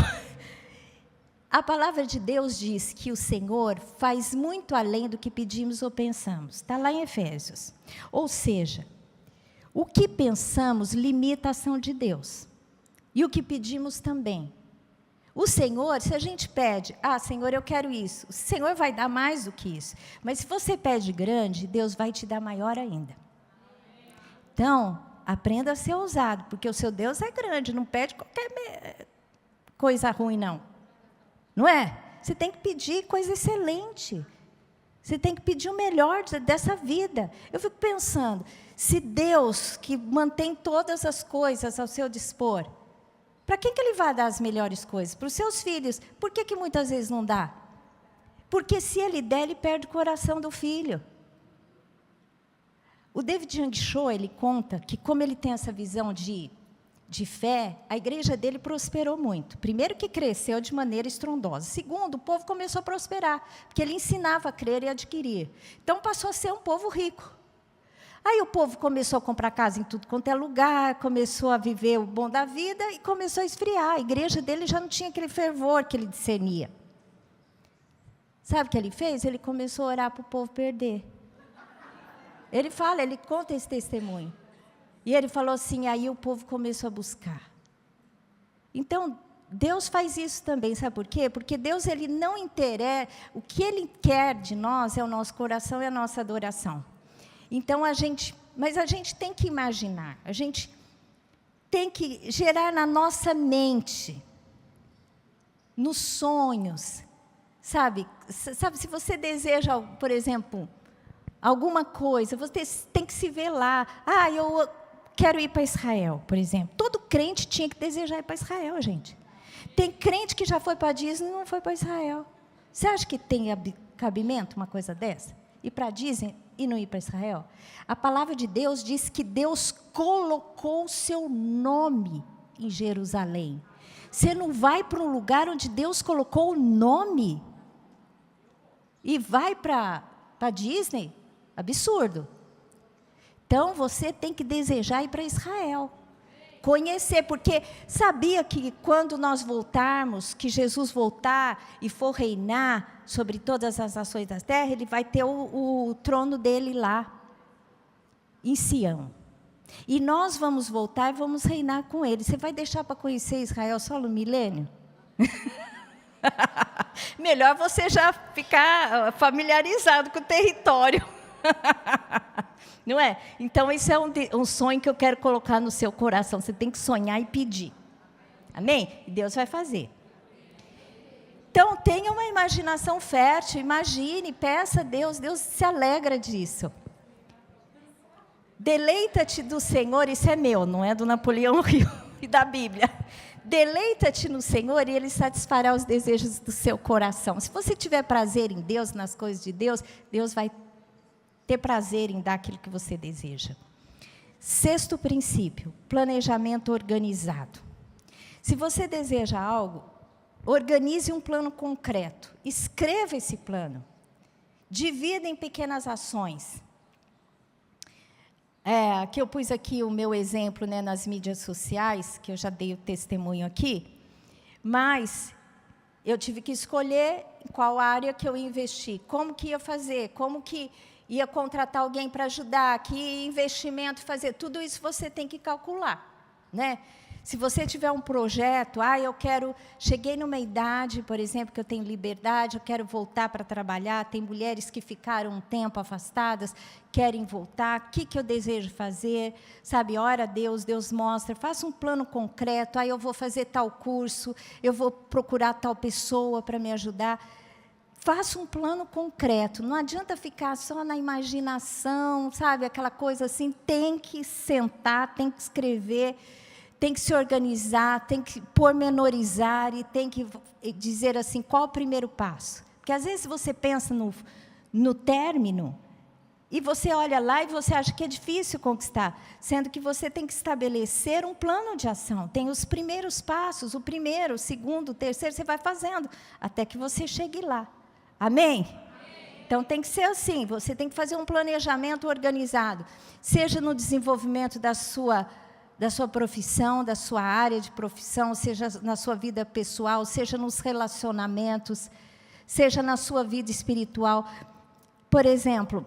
A palavra de Deus diz que o Senhor faz muito além do que pedimos ou pensamos. Está lá em Efésios. Ou seja, o que pensamos limita a ação de Deus. E o que pedimos também. O Senhor, se a gente pede, Senhor, eu quero isso. O Senhor vai dar mais do que isso. Mas se você pede grande, Deus vai te dar maior ainda. Então, aprenda a ser ousado, porque o seu Deus é grande, não pede qualquer coisa ruim, não. Não é? Você tem que pedir coisa excelente. Você tem que pedir o melhor dessa vida. Eu fico pensando, se Deus, que mantém todas as coisas ao seu dispor, para quem que Ele vai dar as melhores coisas? Para os seus filhos. Por que muitas vezes não dá? Porque se Ele der, Ele perde o coração do filho. O David Young Cho, ele conta que como ele tem essa visão de fé, a igreja dele prosperou muito. Primeiro que cresceu de maneira estrondosa. Segundo, o povo começou a prosperar, porque ele ensinava a crer e adquirir. Então passou a ser um povo rico. Aí o povo começou a comprar casa em tudo quanto é lugar, começou a viver o bom da vida e começou a esfriar. A igreja dele já não tinha aquele fervor que ele discernia. Sabe o que ele fez? Ele começou a orar para o povo perder. Ele conta esse testemunho. E ele falou assim, aí o povo começou a buscar. Então, Deus faz isso também, sabe por quê? Porque Deus, Ele não interessa, o que Ele quer de nós é o nosso coração e a nossa adoração. Então, mas a gente tem que imaginar, a gente tem que gerar na nossa mente, nos sonhos, sabe, se você deseja, por exemplo, alguma coisa, você tem que se ver lá. Eu quero ir para Israel, por exemplo. Todo crente tinha que desejar ir para Israel, gente. Tem crente que já foi para Disney e não foi para Israel. Você acha que tem cabimento uma coisa dessa? Ir para Disney e não ir para Israel? A palavra de Deus diz que Deus colocou o seu nome em Jerusalém. Você não vai para um lugar onde Deus colocou o nome e vai para Disney? Absurdo. Então, você tem que desejar ir para Israel. Conhecer, porque sabia que quando nós voltarmos, que Jesus voltar e for reinar sobre todas as nações da terra, ele vai ter o trono dele lá, em Sião. E nós vamos voltar e vamos reinar com ele. Você vai deixar para conhecer Israel só no milênio? Melhor você já ficar familiarizado com o território. Não é? Então, isso é um sonho que eu quero colocar no seu coração. Você tem que sonhar e pedir. Amém? E Deus vai fazer. Então, tenha uma imaginação fértil. Imagine, peça a Deus. Deus se alegra disso. Deleita-te do Senhor. Isso é meu, não é do Napoleão Hill e da Bíblia. Deleita-te no Senhor e Ele satisfará os desejos do seu coração. Se você tiver prazer em Deus, nas coisas de Deus, Deus vai ter prazer em dar aquilo que você deseja. Sexto princípio, planejamento organizado. Se você deseja algo, organize um plano concreto. Escreva esse plano. Divida em pequenas ações. Aqui eu pus aqui o meu exemplo, né, nas mídias sociais, que eu já dei o testemunho aqui, mas eu tive que escolher em qual área que eu ia investir, como que ia fazer, como que ia contratar alguém para ajudar, que investimento fazer, tudo isso você tem que calcular, né? Se você tiver um projeto, cheguei numa idade, por exemplo, que eu tenho liberdade, eu quero voltar para trabalhar, tem mulheres que ficaram um tempo afastadas, querem voltar, o que eu desejo fazer? Sabe, ora a Deus, Deus mostra, faça um plano concreto, eu vou fazer tal curso, eu vou procurar tal pessoa para me ajudar. Faça um plano concreto, não adianta ficar só na imaginação, sabe, aquela coisa assim, tem que sentar, tem que escrever, tem que se organizar, tem que pormenorizar e tem que dizer assim, qual o primeiro passo? Porque às vezes você pensa no término e você olha lá e você acha que é difícil conquistar, sendo que você tem que estabelecer um plano de ação. Tem os primeiros passos, o primeiro, o segundo, o terceiro, você vai fazendo, até que você chegue lá. Amém? Então, tem que ser assim, você tem que fazer um planejamento organizado, seja no desenvolvimento da sua profissão, da sua área de profissão, seja na sua vida pessoal, seja nos relacionamentos, seja na sua vida espiritual. Por exemplo,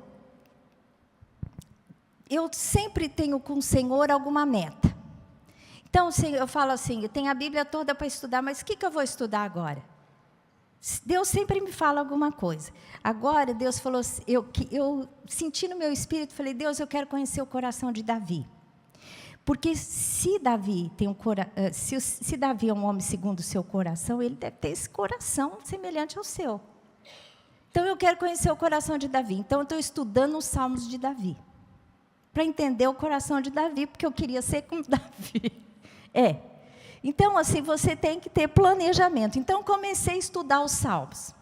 eu sempre tenho com o Senhor alguma meta. Então, eu falo assim, eu tenho a Bíblia toda para estudar, mas o que eu vou estudar agora? Deus sempre me fala alguma coisa. Agora, Deus falou, eu senti no meu espírito, falei, Deus, eu quero conhecer o coração de Davi. Porque se Davi é um homem segundo o seu coração, ele deve ter esse coração semelhante ao seu. Então, eu quero conhecer o coração de Davi. Então, eu estou estudando os Salmos de Davi. Para entender o coração de Davi, porque eu queria ser como Davi. Então, assim, você tem que ter planejamento. Então, comecei a estudar os Salmos.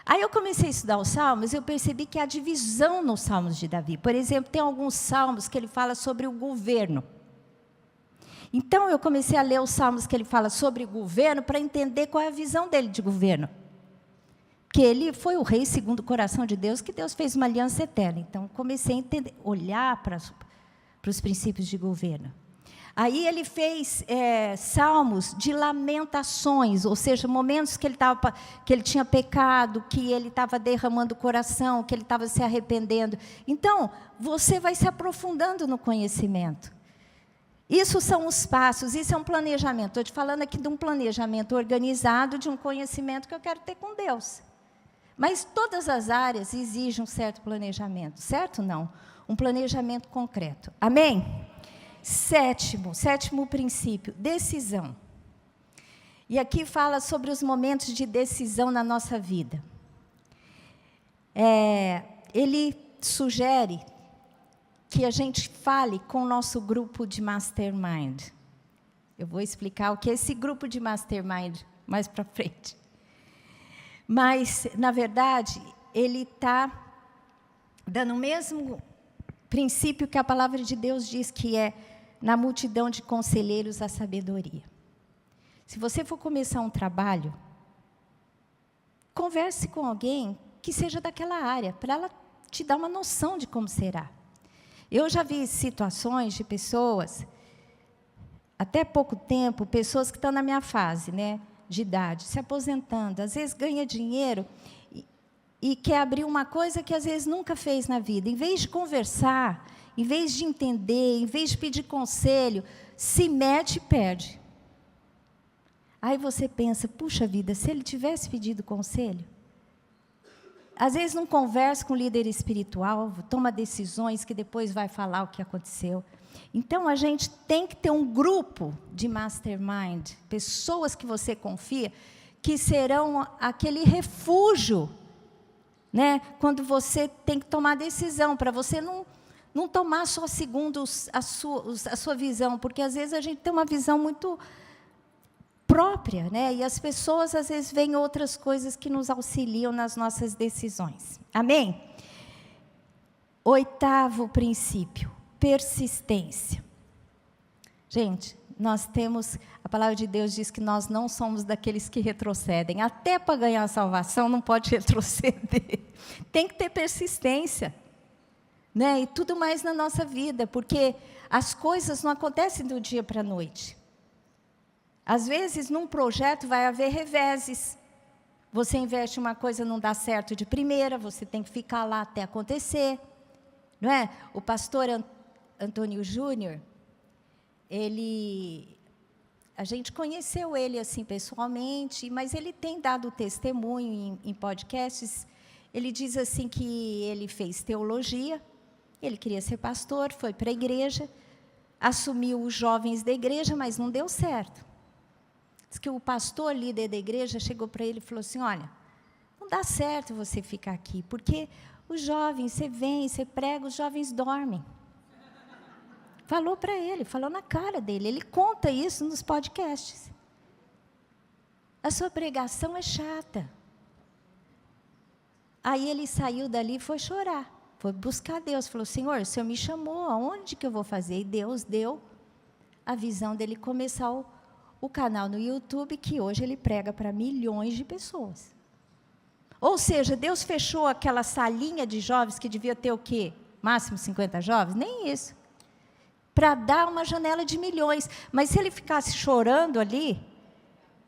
Aí, eu comecei a estudar os Salmos, eu percebi que há divisão nos Salmos de Davi. Por exemplo, tem alguns Salmos que ele fala sobre o governo. Então, eu comecei a ler os Salmos que ele fala sobre o governo, para entender qual é a visão dele de governo. Porque ele foi o rei segundo o coração de Deus, que Deus fez uma aliança eterna. Então, comecei a entender, olhar para os princípios de governo. Aí ele fez salmos de lamentações, ou seja, momentos que ele tinha pecado, que ele estava derramando o coração, que ele estava se arrependendo. Então, você vai se aprofundando no conhecimento. Isso são os passos, isso é um planejamento. Estou te falando aqui de um planejamento organizado, de um conhecimento que eu quero ter com Deus. Mas todas as áreas exigem um certo planejamento, certo ou não? Um planejamento concreto. Amém? Sétimo princípio, decisão. E aqui fala sobre os momentos de decisão na nossa vida. Ele sugere que a gente fale com o nosso grupo de mastermind. Eu vou explicar o que é esse grupo de mastermind mais para frente. Mas, na verdade, ele está dando o mesmo princípio que a palavra de Deus diz, que é na multidão de conselheiros a sabedoria. Se você for começar um trabalho, converse com alguém que seja daquela área, para ela te dar uma noção de como será. Eu já vi situações de pessoas, até pouco tempo, pessoas que estão na minha fase, né, de idade, se aposentando, às vezes ganha dinheiro e quer abrir uma coisa que às vezes nunca fez na vida. Em vez de conversar, em vez de entender, em vez de pedir conselho, se mete e perde. Aí você pensa, puxa vida, se ele tivesse pedido conselho? Às vezes não conversa com o líder espiritual, toma decisões que depois vai falar o que aconteceu. Então, a gente tem que ter um grupo de mastermind, pessoas que você confia, que serão aquele refúgio, né? Quando você tem que tomar decisão, para você não tomar só segundo a sua visão, porque às vezes a gente tem uma visão muito própria, né? E as pessoas às vezes veem outras coisas que nos auxiliam nas nossas decisões. Amém? 8º princípio, persistência. Gente, nós temos, a palavra de Deus diz que nós não somos daqueles que retrocedem. Até para ganhar a salvação não pode retroceder. Tem que ter persistência, né? E tudo mais na nossa vida, porque as coisas não acontecem do dia para a noite. Às vezes, num projeto vai haver reveses. Você investe uma coisa, não dá certo de primeira, você tem que ficar lá até acontecer. Não é? O pastor Antônio Júnior, a gente conheceu ele assim pessoalmente, mas ele tem dado testemunho em podcasts. Ele diz assim que ele fez teologia, ele queria ser pastor, foi para a igreja, assumiu os jovens da igreja, mas não deu certo. Diz que o pastor, líder da igreja, chegou para ele e falou assim, olha, não dá certo você ficar aqui, porque os jovens, você vem, você prega, os jovens dormem. Falou para ele, falou na cara dele, ele conta isso nos podcasts. A sua pregação é chata. Aí ele saiu dali e foi chorar, foi buscar Deus, falou, Senhor, o Senhor me chamou, aonde que eu vou fazer? E Deus deu a visão dele começar o canal no YouTube, que hoje ele prega para milhões de pessoas. Ou seja, Deus fechou aquela salinha de jovens, que devia ter o quê? Máximo 50 jovens? Nem isso. Para dar uma janela de milhões. Mas se ele ficasse chorando ali,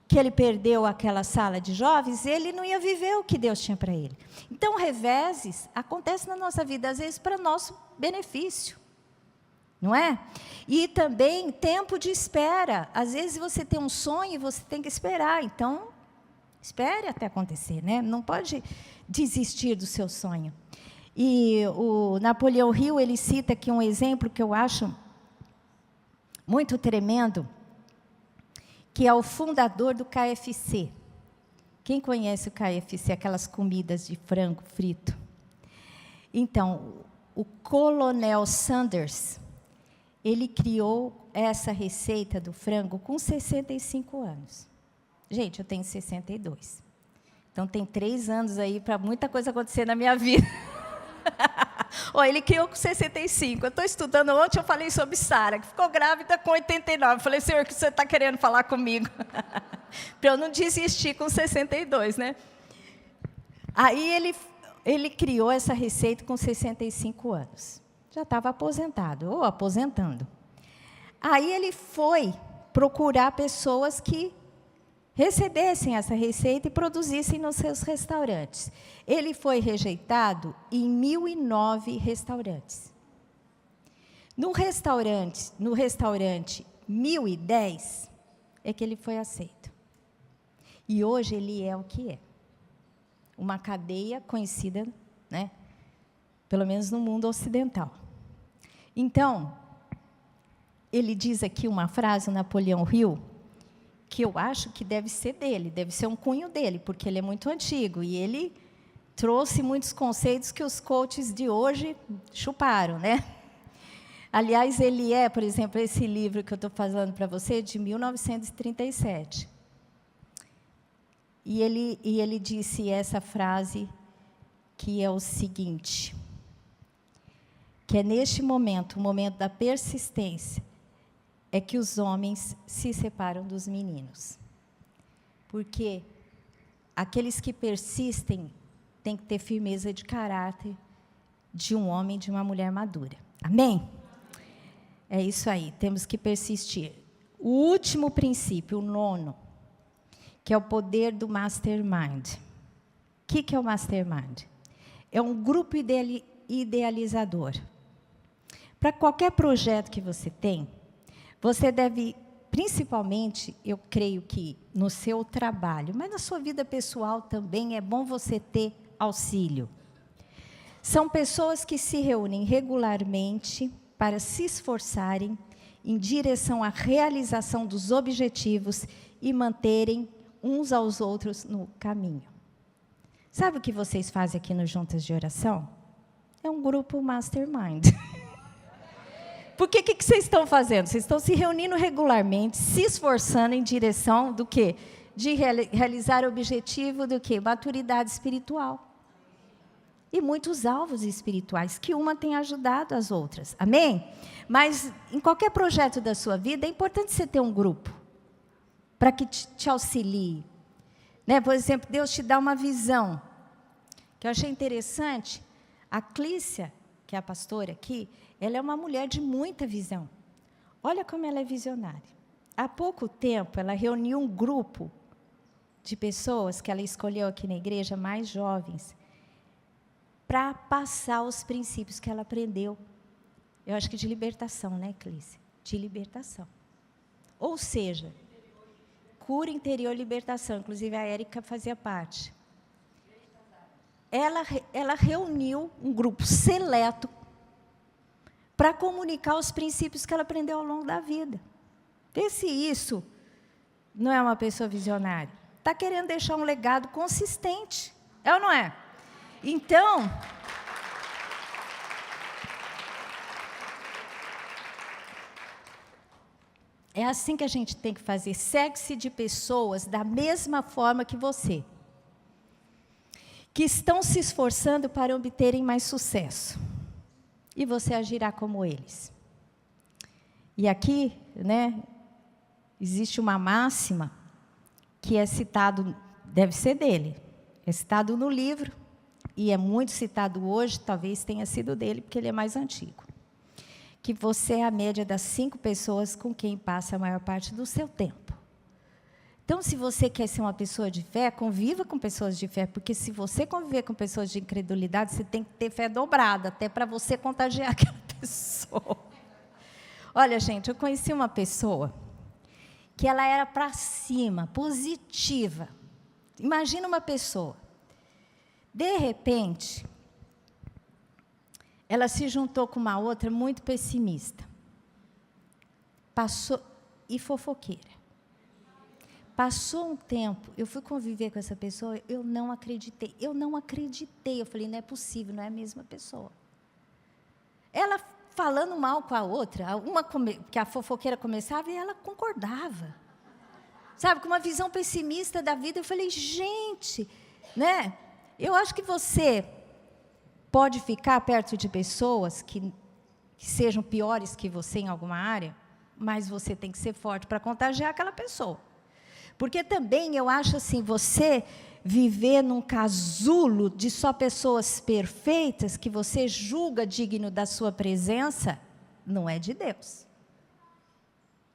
que ele perdeu aquela sala de jovens, ele não ia viver o que Deus tinha para ele. Então, reveses acontecem na nossa vida, às vezes, para nosso benefício. Não é? E também tempo de espera. Às vezes você tem um sonho e você tem que esperar. Então, espere até acontecer, né? Não pode desistir do seu sonho. E o Napoleão Hill, ele cita aqui um exemplo que eu acho muito tremendo, que é o fundador do KFC. Quem conhece o KFC, aquelas comidas de frango frito? Então, o Coronel Sanders, ele criou essa receita do frango com 65 anos. Gente, eu tenho 62. Então, tem 3 anos aí para muita coisa acontecer na minha vida. Ele criou com 65. Eu estou estudando, ontem eu falei sobre Sara, que ficou grávida com 89. Eu falei, Senhor, o que você está querendo falar comigo? Para eu não desistir com 62, né? Aí ele criou essa receita com 65 anos. Já estava aposentado, ou aposentando. Aí ele foi procurar pessoas que recebessem essa receita e produzissem nos seus restaurantes. Ele foi rejeitado em 1.009 restaurantes. No restaurante 1010, é que ele foi aceito. E hoje ele é o que é. Uma cadeia conhecida, né, pelo menos no mundo ocidental. Então, ele diz aqui uma frase, o Napoleão Hill, que eu acho que deve ser dele, deve ser um cunho dele, porque ele é muito antigo, e ele trouxe muitos conceitos que os coaches de hoje chuparam, né? Aliás, ele é, por exemplo, esse livro que eu estou falando para você, de 1937. E ele disse essa frase, que é o seguinte, que é neste momento, o momento da persistência, é que os homens se separam dos meninos. Porque aqueles que persistem têm que ter firmeza de caráter de um homem e de uma mulher madura. Amém? É isso aí, temos que persistir. O último princípio, o 9º, que é o poder do mastermind. O que é o mastermind? É um grupo idealizador. Para qualquer projeto que você tem, você deve, principalmente, eu creio que no seu trabalho, mas na sua vida pessoal também é bom você ter auxílio. São pessoas que se reúnem regularmente para se esforçarem em direção à realização dos objetivos e manterem uns aos outros no caminho. Sabe o que vocês fazem aqui no Juntas de Oração? É um grupo mastermind. Porque o que vocês estão fazendo? Vocês estão se reunindo regularmente, se esforçando em direção do quê? De realizar o objetivo do quê? Maturidade espiritual. E muitos alvos espirituais, que uma tem ajudado as outras. Amém? Mas, em qualquer projeto da sua vida, é importante você ter um grupo para que te auxilie. Né? Por exemplo, Deus te dá uma visão, que eu achei interessante. A Clícia, que é a pastora aqui, ela é uma mulher de muita visão. Olha como ela é visionária. Há pouco tempo, ela reuniu um grupo de pessoas que ela escolheu aqui na igreja, mais jovens, para passar os princípios que ela aprendeu. Eu acho que de libertação, né, Clícia? De libertação. Ou seja, cura interior e libertação. Inclusive, a Érica fazia parte. Ela reuniu um grupo seleto para comunicar os princípios que ela aprendeu ao longo da vida. Vê se isso não é uma pessoa visionária. Está querendo deixar um legado consistente. É ou não é? Então, é assim que a gente tem que fazer. Cerque-se de pessoas da mesma forma que você, que estão se esforçando para obterem mais sucesso. E você agirá como eles. E aqui, né, existe uma máxima que é citado, deve ser dele, é citado no livro, e é muito citado hoje, talvez tenha sido dele, porque ele é mais antigo. Que você é a média das 5 pessoas com quem passa a maior parte do seu tempo. Então, se você quer ser uma pessoa de fé, conviva com pessoas de fé, porque se você conviver com pessoas de incredulidade, você tem que ter fé dobrada, até para você contagiar aquela pessoa. Olha, gente, eu conheci uma pessoa que ela era para cima, positiva. Imagina uma pessoa. De repente, ela se juntou com uma outra muito pessimista. Passou, e fofoqueira. Passou um tempo, eu fui conviver com essa pessoa, eu não acreditei. Eu falei, não é possível, não é a mesma pessoa. Ela falando mal com a outra, que a fofoqueira começava e ela concordava. Sabe, com uma visão pessimista da vida, eu falei, gente, né? Eu acho que você pode ficar perto de pessoas que sejam piores que você em alguma área, mas você tem que ser forte para contagiar aquela pessoa. Porque também eu acho assim, você viver num casulo de só pessoas perfeitas, que você julga digno da sua presença, não é de Deus.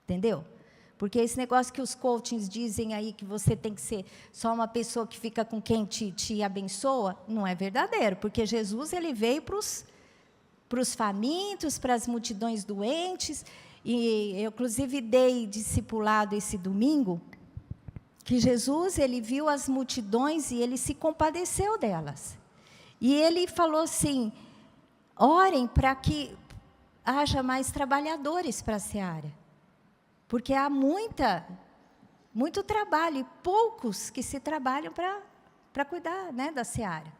Entendeu? Porque esse negócio que os coachings dizem aí, que você tem que ser só uma pessoa que fica com quem te abençoa, não é verdadeiro. Porque Jesus, ele veio para os famintos, para as multidões doentes. E eu, inclusive, dei discipulado esse domingo, que Jesus, ele viu as multidões e ele se compadeceu delas. E ele falou assim, orem para que haja mais trabalhadores para a seara. Porque há muito trabalho e poucos que se trabalham para cuidar, né, da seara.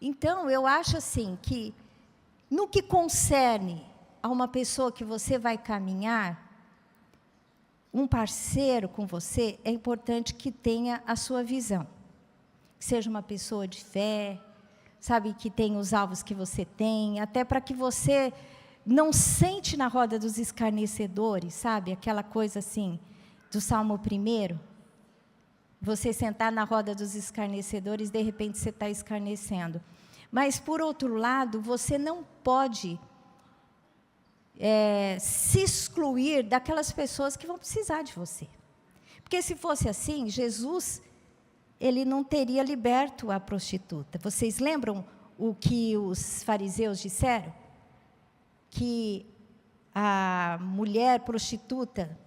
Então, eu acho assim, que no que concerne a uma pessoa que você vai caminhar, um parceiro com você, é importante que tenha a sua visão. Que seja uma pessoa de fé, sabe, que tenha os alvos que você tem, até para que você não sente na roda dos escarnecedores, sabe, aquela coisa assim, do Salmo 1, você sentar na roda dos escarnecedores, de repente você está escarnecendo. Mas, por outro lado, você não pode se excluir daquelas pessoas que vão precisar de você. Porque se fosse assim, Jesus, ele não teria liberto a prostituta. Vocês lembram o que os fariseus disseram? Que a mulher prostituta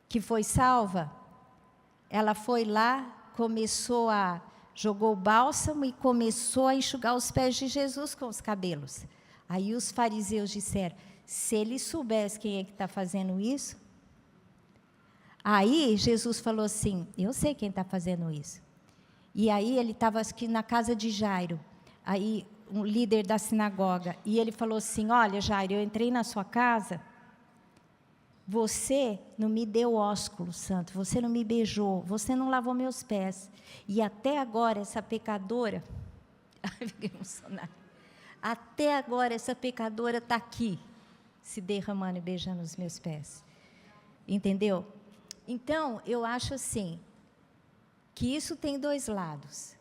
que foi salva, ela foi lá, jogou o bálsamo e começou a enxugar os pés de Jesus com os cabelos. Aí os fariseus disseram, se ele soubesse quem é que está fazendo isso. Aí Jesus falou assim, eu sei quem está fazendo isso. E aí ele estava aqui na casa de Jairo, aí um líder da sinagoga, e ele falou assim, olha Jairo, eu entrei na sua casa, você não me deu ósculo santo, você não me beijou, você não lavou meus pés, e até agora essa pecadora, fiquei emocionada, até agora essa pecadora está aqui, se derramando e beijando os meus pés, entendeu? Então, eu acho assim, que isso tem dois lados.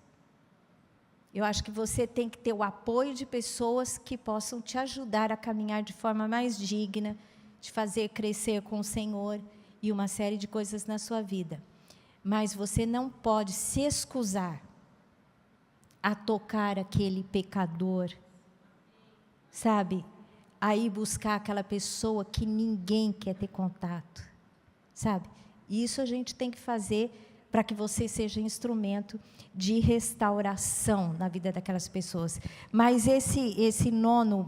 Eu acho que você tem que ter o apoio de pessoas que possam te ajudar a caminhar de forma mais digna, de fazer crescer com o Senhor e uma série de coisas na sua vida. Mas você não pode se excusar a tocar aquele pecador, sabe? Aí buscar aquela pessoa que ninguém quer ter contato, sabe? Isso a gente tem que fazer para que você seja instrumento de restauração na vida daquelas pessoas. Mas esse nono,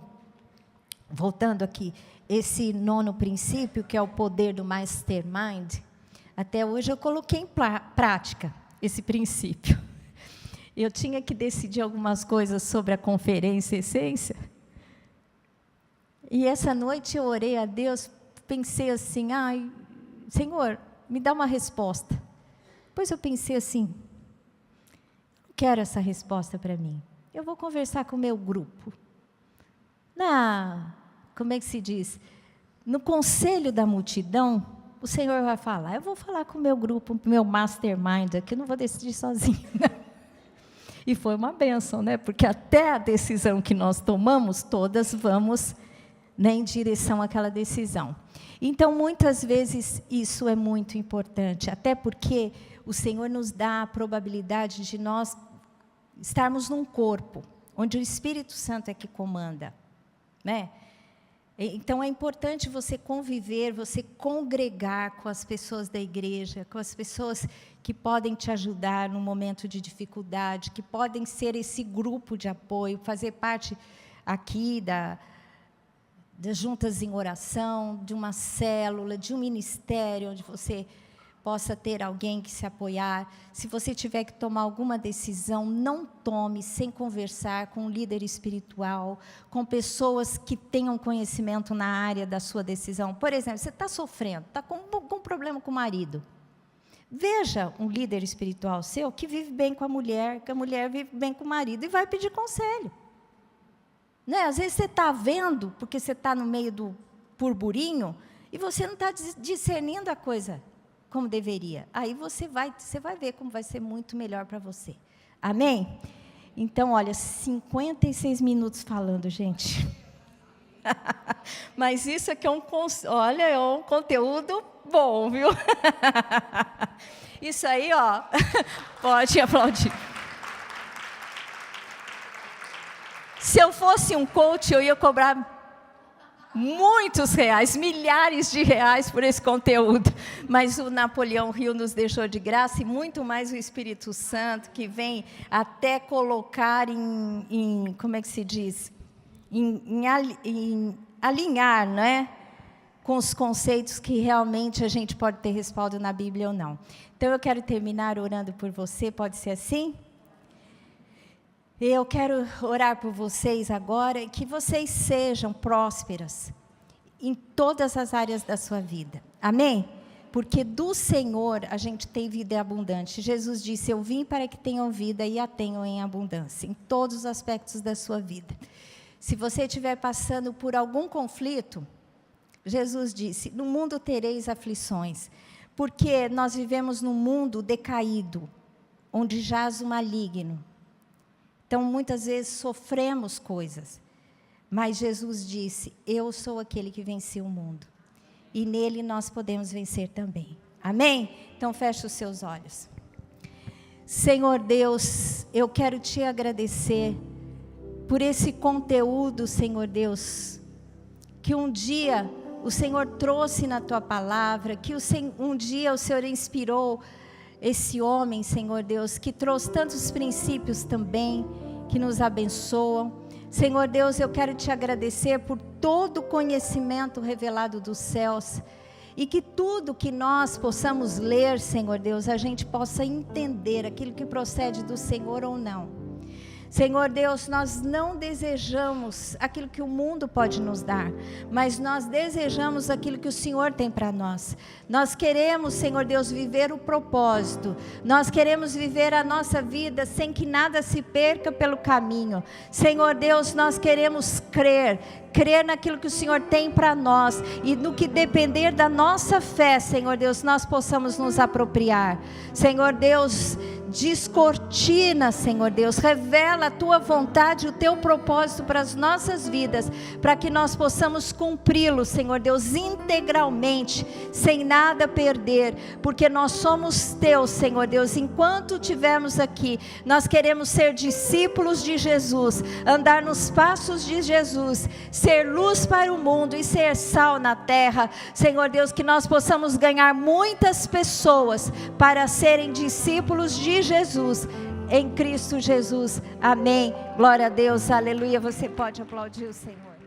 voltando aqui, esse nono princípio, que é o poder do mastermind, até hoje eu coloquei em prática esse princípio. Eu tinha que decidir algumas coisas sobre a conferência Essência, e essa noite eu orei a Deus, pensei assim, ai, Senhor, me dá uma resposta. Depois eu pensei assim, não quero essa resposta para mim. Eu vou conversar com o meu grupo. Como é que se diz? No conselho da multidão, o Senhor vai falar. Eu vou falar com o meu grupo, meu mastermind aqui, eu não vou decidir sozinho. E foi uma bênção, né? Porque até a decisão que nós tomamos, todas vamos, né, em direção àquela decisão. Então, muitas vezes, isso é muito importante, até porque o Senhor nos dá a probabilidade de nós estarmos num corpo, onde o Espírito Santo é que comanda, né? Então, é importante você conviver, você congregar com as pessoas da igreja, com as pessoas que podem te ajudar num momento de dificuldade, que podem ser esse grupo de apoio, fazer parte aqui das juntas em oração, de uma célula, de um ministério, onde você possa ter alguém que se apoiar. Se você tiver que tomar alguma decisão, não tome sem conversar com um líder espiritual, com pessoas que tenham conhecimento na área da sua decisão. Por exemplo, você está sofrendo, está com um problema com o marido. Veja um líder espiritual seu que vive bem com a mulher, que a mulher vive bem com o marido, e vai pedir conselho. Né? Às vezes você está vendo, porque você está no meio do burburinho, e você não está discernindo a coisa como deveria. Aí você vai ver como vai ser muito melhor para você. Amém? Então, olha, 56 minutos falando, gente. Mas isso aqui é um conteúdo bom, viu? Isso aí, ó, pode aplaudir. Se eu fosse um coach, eu ia cobrar muitos reais, milhares de reais por esse conteúdo. Mas o Napoleão Hill nos deixou de graça, e muito mais o Espírito Santo, que vem até colocar como é que se diz? Em alinhar, não é? Com os conceitos que realmente a gente pode ter respaldo na Bíblia ou não. Então, eu quero terminar orando por você, pode ser assim? Eu quero orar por vocês agora, e que vocês sejam prósperas em todas as áreas da sua vida. Amém? Porque do Senhor a gente tem vida abundante. Jesus disse, eu vim para que tenham vida e a tenham em abundância, em todos os aspectos da sua vida. Se você estiver passando por algum conflito, Jesus disse, no mundo tereis aflições, porque nós vivemos num mundo decaído, onde jaz o maligno. Então, muitas vezes sofremos coisas, mas Jesus disse, eu sou aquele que venceu o mundo. E nele nós podemos vencer também. Amém? Então feche os seus olhos. Senhor Deus, eu quero te agradecer por esse conteúdo, Senhor Deus, que um dia o Senhor trouxe na tua palavra, que um dia o Senhor inspirou esse homem, Senhor Deus, que trouxe tantos princípios também, que nos abençoam. Senhor Deus, eu quero te agradecer por todo o conhecimento revelado dos céus, e que tudo que nós possamos ler, Senhor Deus, a gente possa entender aquilo que procede do Senhor ou não. Senhor Deus, nós não desejamos aquilo que o mundo pode nos dar, mas nós desejamos aquilo que o Senhor tem para nós. Nós queremos, Senhor Deus, viver o propósito. Nós queremos viver a nossa vida sem que nada se perca pelo caminho. Senhor Deus, nós queremos crer naquilo que o Senhor tem para nós, e no que depender da nossa fé, Senhor Deus, nós possamos nos apropriar. Senhor Deus, descortina, Senhor Deus, revela a tua vontade, o teu propósito para as nossas vidas, para que nós possamos cumpri-lo, Senhor Deus, integralmente, sem nada perder, porque nós somos teus, Senhor Deus. Enquanto estivermos aqui, nós queremos ser discípulos de Jesus, andar nos passos de Jesus, ser luz para o mundo e ser sal na terra. Senhor Deus, que nós possamos ganhar muitas pessoas para serem discípulos de Jesus, em Cristo Jesus. Amém. Glória a Deus, aleluia. Você pode aplaudir o Senhor.